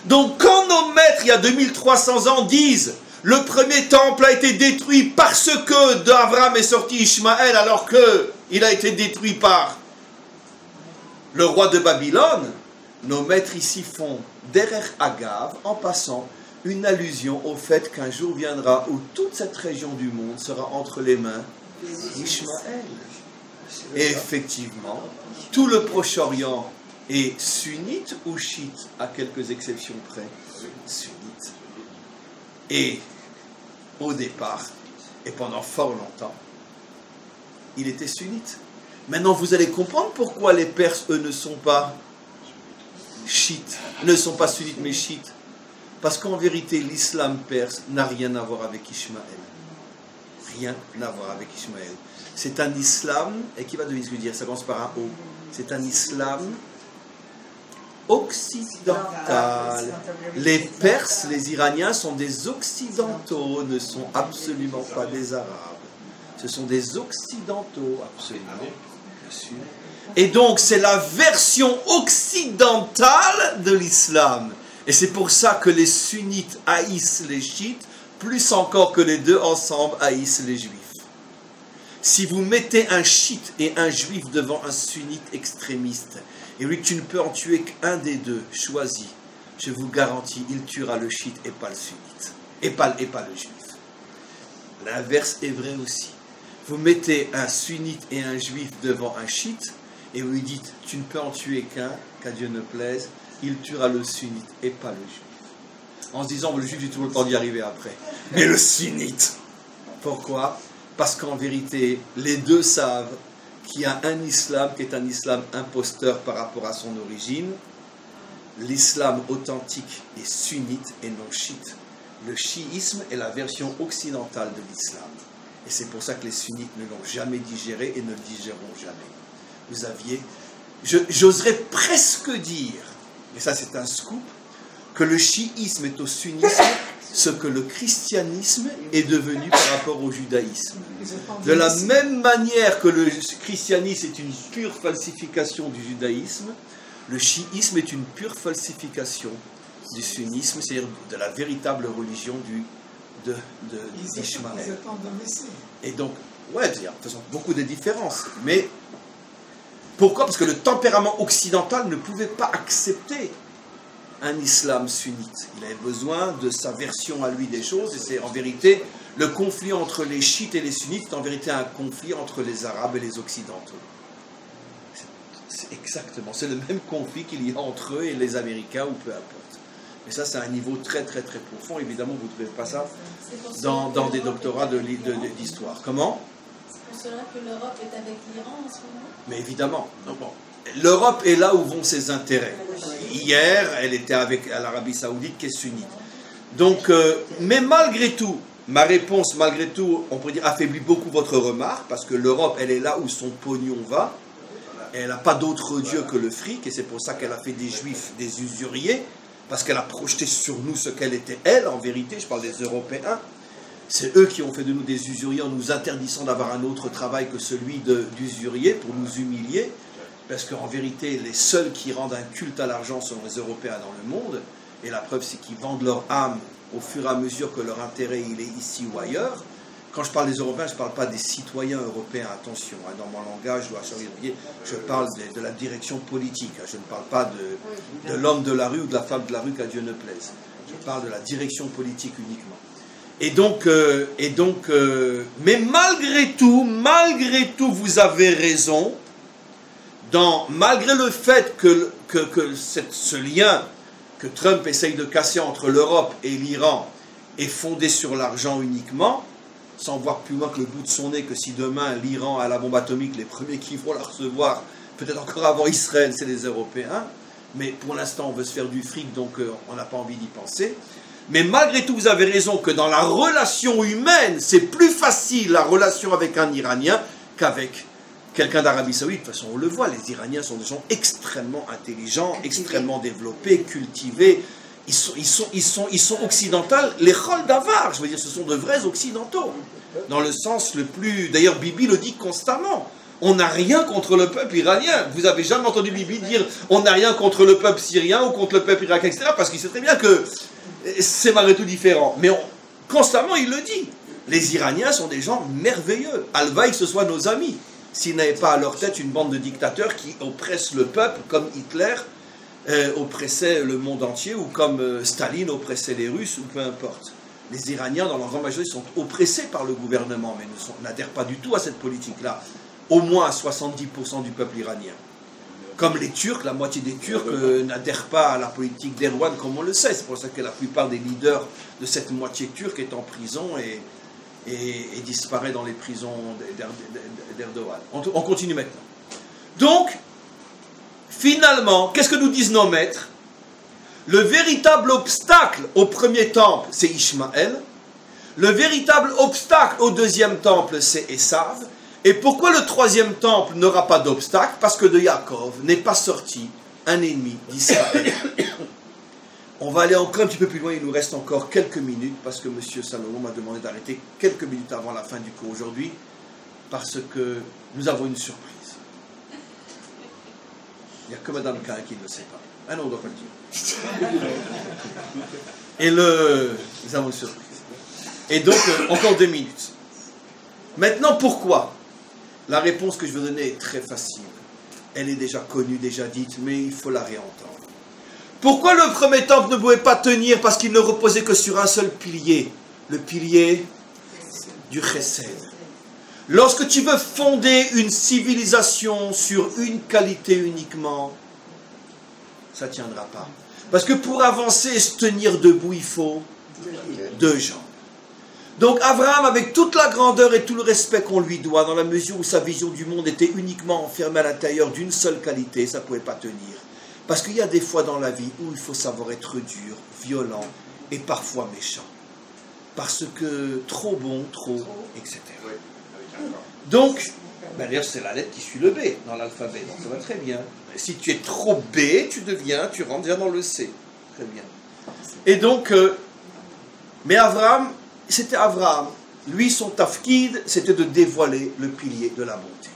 Donc quand nos maîtres, il y a 2300 ans, disent « Le premier temple a été détruit parce que d'Abraham est sorti Ishmaël alors qu'il a été détruit par le roi de Babylone », nos maîtres ici font Derer Agav, en passant, une allusion au fait qu'un jour viendra où toute cette région du monde sera entre les mains d'Ishmaël. Et effectivement, tout le Proche-Orient est sunnite ou chiite, à quelques exceptions près, sunnite. Et au départ, et pendant fort longtemps, il était sunnite. Maintenant, vous allez comprendre pourquoi les Perses, eux, ne sont pas chiites, ne sont pas sunnites mais chiites. Parce qu'en vérité, l'islam perse n'a rien à voir avec Ishmaël. Rien à voir avec Ishmaël. C'est un islam, et qui va deviner ce que je veux dire, ça commence par un O. C'est un islam occidental. Les Perses, les Iraniens sont des occidentaux, ne sont absolument pas des Arabes. Ce sont des occidentaux, absolument, bien sûr. Et donc, c'est la version occidentale de l'islam. Et c'est pour ça que les sunnites haïssent les chiites, plus encore que les deux ensemble haïssent les juifs. Si vous mettez un chiite et un juif devant un sunnite extrémiste, et lui tu ne peux en tuer qu'un des deux, choisis, je vous garantis, il tuera le chiite et pas le sunnite, et pas le juif. L'inverse est vrai aussi. Vous mettez un sunnite et un juif devant un chiite, et vous lui dites, tu ne peux en tuer qu'un, qu'à Dieu ne plaise, il tuera le sunnite et pas le juif. En se disant, le juif, j'ai toujours le temps d'y arriver après. Mais le sunnite. Pourquoi? Parce qu'en vérité, les deux savent qu'il y a un islam qui est un islam imposteur par rapport à son origine. L'islam authentique est sunnite et non chiite. Le chiisme est la version occidentale de l'islam. Et c'est pour ça que les sunnites ne l'ont jamais digéré et ne le digéreront jamais. Vous aviez, j'oserais presque dire, et ça c'est un scoop, que le chiisme est au sunnisme ce que le christianisme est devenu par rapport au judaïsme. De la même manière que le christianisme est une pure falsification du judaïsme, le chiisme est une pure falsification du sunnisme, c'est-à-dire de la véritable religion d'Ishmaël. Et donc, ouais, il y a de toute façon beaucoup de différences, mais pourquoi? Parce que le tempérament occidental ne pouvait pas accepter un islam sunnite. Il avait besoin de sa version à lui des choses, et c'est en vérité le conflit entre les chiites et les sunnites, c'est en vérité un conflit entre les arabes et les occidentaux. C'est exactement, c'est le même conflit qu'il y a entre eux et les Américains, ou peu importe. Et ça, c'est un niveau très, très, très profond. Évidemment, vous ne trouvez pas ça dans des doctorats d'histoire. Comment? C'est pour cela que l'Europe est avec l'Iran en ce moment. Mais évidemment. L'Europe est là où vont ses intérêts. Hier, elle était avec l'Arabie Saoudite qui est sunnite. Donc, mais malgré tout, ma réponse, malgré tout, on pourrait dire, affaiblit beaucoup votre remarque, parce que l'Europe, elle est là où son pognon va. Elle n'a pas d'autre Dieu que le fric, et c'est pour ça qu'elle a fait des Juifs des usuriers, parce qu'elle a projeté sur nous ce qu'elle était, elle, en vérité. Je parle des Européens. C'est eux qui ont fait de nous des usuriers en nous interdisant d'avoir un autre travail que celui d'usurier pour nous humilier. Parce qu'en vérité, les seuls qui rendent un culte à l'argent sont les Européens dans le monde. Et la preuve, c'est qu'ils vendent leur âme au fur et à mesure que leur intérêt il est ici ou ailleurs. Quand je parle des Européens, je ne parle pas des citoyens européens, attention. Hein, dans mon langage, je parle de la direction politique. Hein, je ne parle pas de l'homme de la rue ou de la femme de la rue, qu'à Dieu ne plaise. Je parle de la direction politique uniquement. Et donc, mais malgré tout, vous avez raison. Malgré le fait que ce lien que Trump essaye de casser entre l'Europe et l'Iran est fondé sur l'argent uniquement, sans voir plus loin que le bout de son nez, que si demain l'Iran a la bombe atomique, les premiers qui vont la recevoir, peut-être encore avant Israël, c'est les Européens. Mais pour l'instant, on veut se faire du fric, donc on n'a pas envie d'y penser. Mais malgré tout, vous avez raison que dans la relation humaine, c'est plus facile la relation avec un Iranien qu'avec quelqu'un d'Arabie Saoudite. De toute façon, on le voit, les Iraniens sont des gens extrêmement intelligents, extrêmement développés, cultivés. Ils sont occidentaux, les Chol d'Avar, je veux dire, ce sont de vrais occidentaux. Dans le sens le plus... D'ailleurs, Bibi le dit constamment. On n'a rien contre le peuple iranien. Vous n'avez jamais entendu Bibi dire on n'a rien contre le peuple syrien ou contre le peuple irakien, etc. Parce qu'il sait très bien que c'est malgré tout différent. Mais constamment, il le dit. Les Iraniens sont des gens merveilleux. Alvaï, que ce soit nos amis. S'ils n'avaient pas à leur tête une bande de dictateurs qui oppressent le peuple, comme Hitler oppressait le monde entier, ou comme Staline oppressait les Russes, ou peu importe. Les Iraniens, dans leur grande majorité, sont oppressés par le gouvernement, mais n'adhèrent pas du tout à cette politique-là. Au moins à 70% du peuple iranien. Comme les Turcs, la moitié des Turcs n'adhèrent pas à la politique d'Erdogan, comme on le sait. C'est pour ça que la plupart des leaders de cette moitié turque est en prison et disparaît dans les prisons d'Erdogan. On continue maintenant. Donc, finalement, qu'est-ce que nous disent nos maîtres? Le véritable obstacle au premier temple, c'est Ishmaël. Le véritable obstacle au deuxième temple, c'est Esav. Et pourquoi le troisième temple n'aura pas d'obstacle? Parce que de Yaakov n'est pas sorti un ennemi d'Israël. On va aller encore un petit peu plus loin, il nous reste encore quelques minutes, parce que M. Salomon m'a demandé d'arrêter quelques minutes avant la fin du cours aujourd'hui, parce que nous avons une surprise. Il n'y a que Mme Kain qui ne le sait pas. Ah non, on ne doit pas le dire. Et nous avons une surprise. Et donc, encore 2 minutes. Maintenant, pourquoi? La réponse que je vais donner est très facile. Elle est déjà connue, déjà dite, mais il faut la réentendre. Pourquoi le premier temple ne pouvait pas tenir? Parce qu'il ne reposait que sur un seul pilier. Le pilier du Chesed. Lorsque tu veux fonder une civilisation sur une qualité uniquement, ça ne tiendra pas. Parce que pour avancer et se tenir debout, il faut 2 jambes. Donc Abraham, avec toute la grandeur et tout le respect qu'on lui doit, dans la mesure où sa vision du monde était uniquement enfermée à l'intérieur d'une seule qualité, ça ne pouvait pas tenir. Parce qu'il y a des fois dans la vie où il faut savoir être dur, violent et parfois méchant. Parce que trop bon, trop, etc. Donc, d'ailleurs c'est la lettre qui suit le B dans l'alphabet, donc ça va très bien. Si tu es trop B, tu rentres déjà dans le C. Très bien. Et donc, mais Abraham, c'était Abraham. Lui, son tafkid, c'était de dévoiler le pilier de la bonté.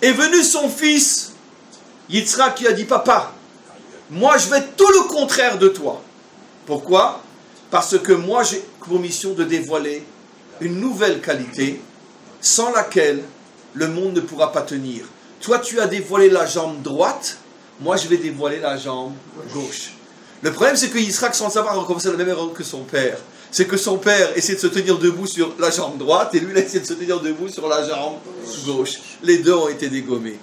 Est venu son fils, Yitzhak, qui a dit, papa, moi je vais tout le contraire de toi. Pourquoi? Parce que moi j'ai pour mission de dévoiler une nouvelle qualité sans laquelle le monde ne pourra pas tenir. Toi tu as dévoilé la jambe droite, moi je vais dévoiler la jambe gauche. Le problème c'est que Yitzhak, sans le savoir, a recommencé la même erreur que son père. C'est que son père essaie de se tenir debout sur la jambe droite et lui il a essayé de se tenir debout sur la jambe gauche. Les deux ont été dégommés.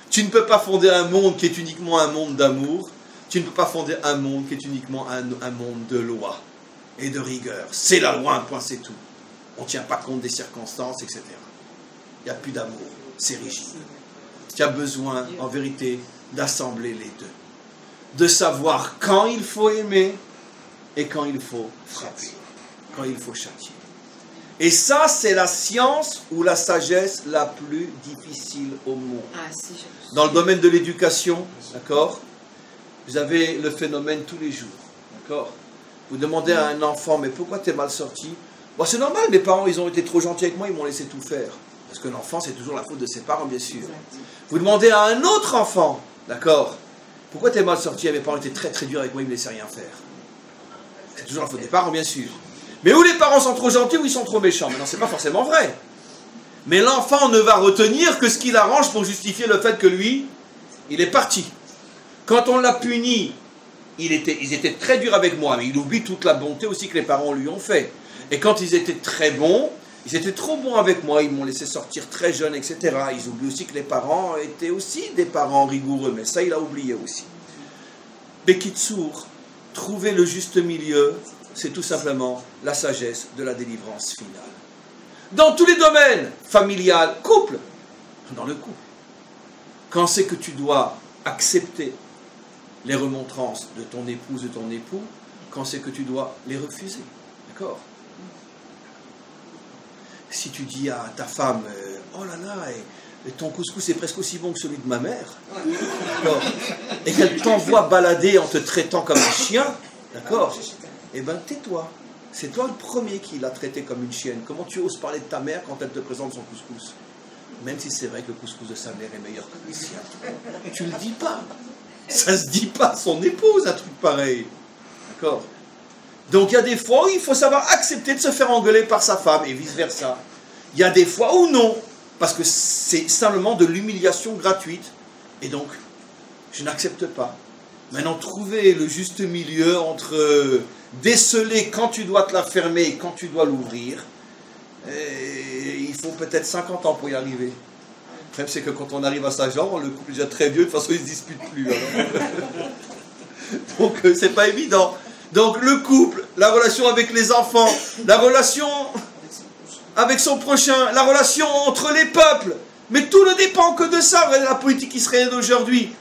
Tu ne peux pas fonder un monde qui est uniquement un monde d'amour Tu ne peux pas fonder un monde qui est uniquement un monde de loi et de rigueur. C'est la loi, un point, c'est tout. On ne tient pas compte des circonstances, etc. Il n'y a plus d'amour, c'est rigide. Tu as besoin, en vérité, d'assembler les deux. De savoir quand il faut aimer et quand il faut frapper, quand il faut châtier. Et ça, c'est la science ou la sagesse la plus difficile au monde. Dans le domaine de l'éducation, d'accord, vous avez le phénomène tous les jours, d'accord. Vous demandez à un enfant, mais pourquoi tu es mal sorti? Bon, c'est normal, mes parents, ils ont été trop gentils avec moi, ils m'ont laissé tout faire. Parce que l'enfant, c'est toujours la faute de ses parents, bien sûr. Vous demandez à un autre enfant, d'accord, pourquoi tu es mal sorti? Mes parents étaient très très durs avec moi, ils ne me laissaient rien faire. C'est toujours la faute des parents, bien sûr. Mais où les parents sont trop gentils ou ils sont trop méchants? Maintenant, c'est pas forcément vrai. Mais l'enfant ne va retenir que ce qu'il arrange pour justifier le fait que lui, il est parti. Quand on l'a puni, ils étaient très durs avec moi, mais il oublie toute la bonté aussi que les parents lui ont fait. Et quand ils étaient très bons, ils étaient trop bons avec moi, ils m'ont laissé sortir très jeune, etc. Ils oublient aussi que les parents étaient aussi des parents rigoureux, mais ça, il a oublié aussi. Bekitsour, trouver le juste milieu, c'est tout simplement la sagesse de la délivrance finale. Dans tous les domaines, familial, couple, dans le couple. Quand c'est que tu dois accepter les remontrances de ton épouse, de ton époux, quand c'est que tu dois les refuser. D'accord? Si tu dis à ta femme, oh là là, et ton couscous est presque aussi bon que celui de ma mère, d'accord, et qu'elle t'envoie balader en te traitant comme un chien, d'accord, eh bien tais-toi. C'est toi le premier qui l'a traité comme une chienne. Comment tu oses parler de ta mère quand elle te présente son couscous? Même si c'est vrai que le couscous de sa mère est meilleur que le sien. Tu le dis pas. Ça se dit pas à son épouse, un truc pareil. D'accord? Donc il y a des fois où il faut savoir accepter de se faire engueuler par sa femme et vice-versa. Il y a des fois où non, parce que c'est simplement de l'humiliation gratuite. Et donc, je n'accepte pas. Maintenant, trouver le juste milieu entre déceler quand tu dois te la fermer et quand tu dois l'ouvrir, il faut peut-être 50 ans pour y arriver. Le problème, c'est que quand on arrive à sa genre, le couple est déjà très vieux, de toute façon, il ne se dispute plus. Donc, c'est pas évident. Donc, le couple, la relation avec les enfants, la relation avec son prochain, la relation entre les peuples. Mais tout ne dépend que de ça, la politique israélienne d'aujourd'hui.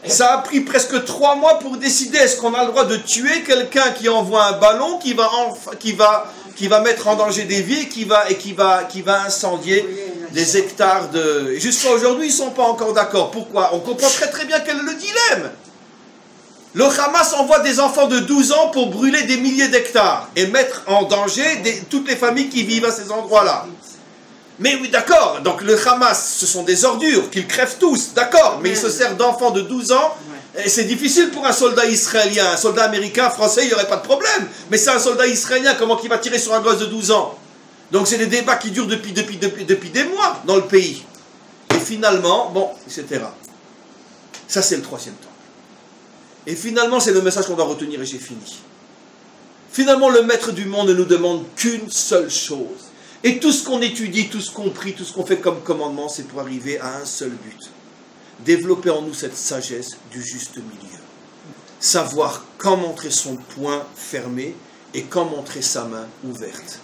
Ça a pris presque 3 mois pour décider est-ce qu'on a le droit de tuer quelqu'un qui envoie un ballon qui va mettre en danger des vies et qui va incendier des hectares de... Jusqu'à aujourd'hui, ils ne sont pas encore d'accord. Pourquoi? On comprend très très bien quel est le dilemme. Le Hamas envoie des enfants de 12 ans pour brûler des milliers d'hectares et mettre en danger toutes les familles qui vivent à ces endroits-là. Mais oui, d'accord, donc le Hamas, ce sont des ordures, qu'ils crèvent tous, d'accord, mais il se sert d'enfants de 12 ans, et c'est difficile pour un soldat israélien, un soldat américain, français, il n'y aurait pas de problème, mais c'est un soldat israélien, comment il va tirer sur un gosse de 12 ans? Donc c'est des débats qui durent depuis des mois dans le pays. Et finalement, bon, etc. Ça c'est le 3e temps. Et finalement, c'est le message qu'on doit retenir, et j'ai fini. Finalement, le maître du monde ne nous demande qu'une seule chose. Et tout ce qu'on étudie, tout ce qu'on prie, tout ce qu'on fait comme commandement, c'est pour arriver à un seul but. Développer en nous cette sagesse du juste milieu. Savoir quand montrer son poing fermé et quand montrer sa main ouverte.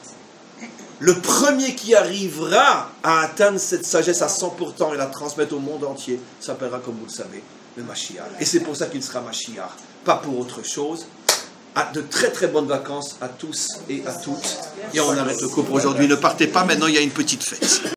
Le premier qui arrivera à atteindre cette sagesse à 100% et la transmettre au monde entier s'appellera, comme vous le savez, le Mashiach. Et c'est pour ça qu'il sera Mashiach, pas pour autre chose. De très très bonnes vacances à tous et à toutes. Et on arrête le cours pour aujourd'hui. Ne partez pas, maintenant il y a une petite fête.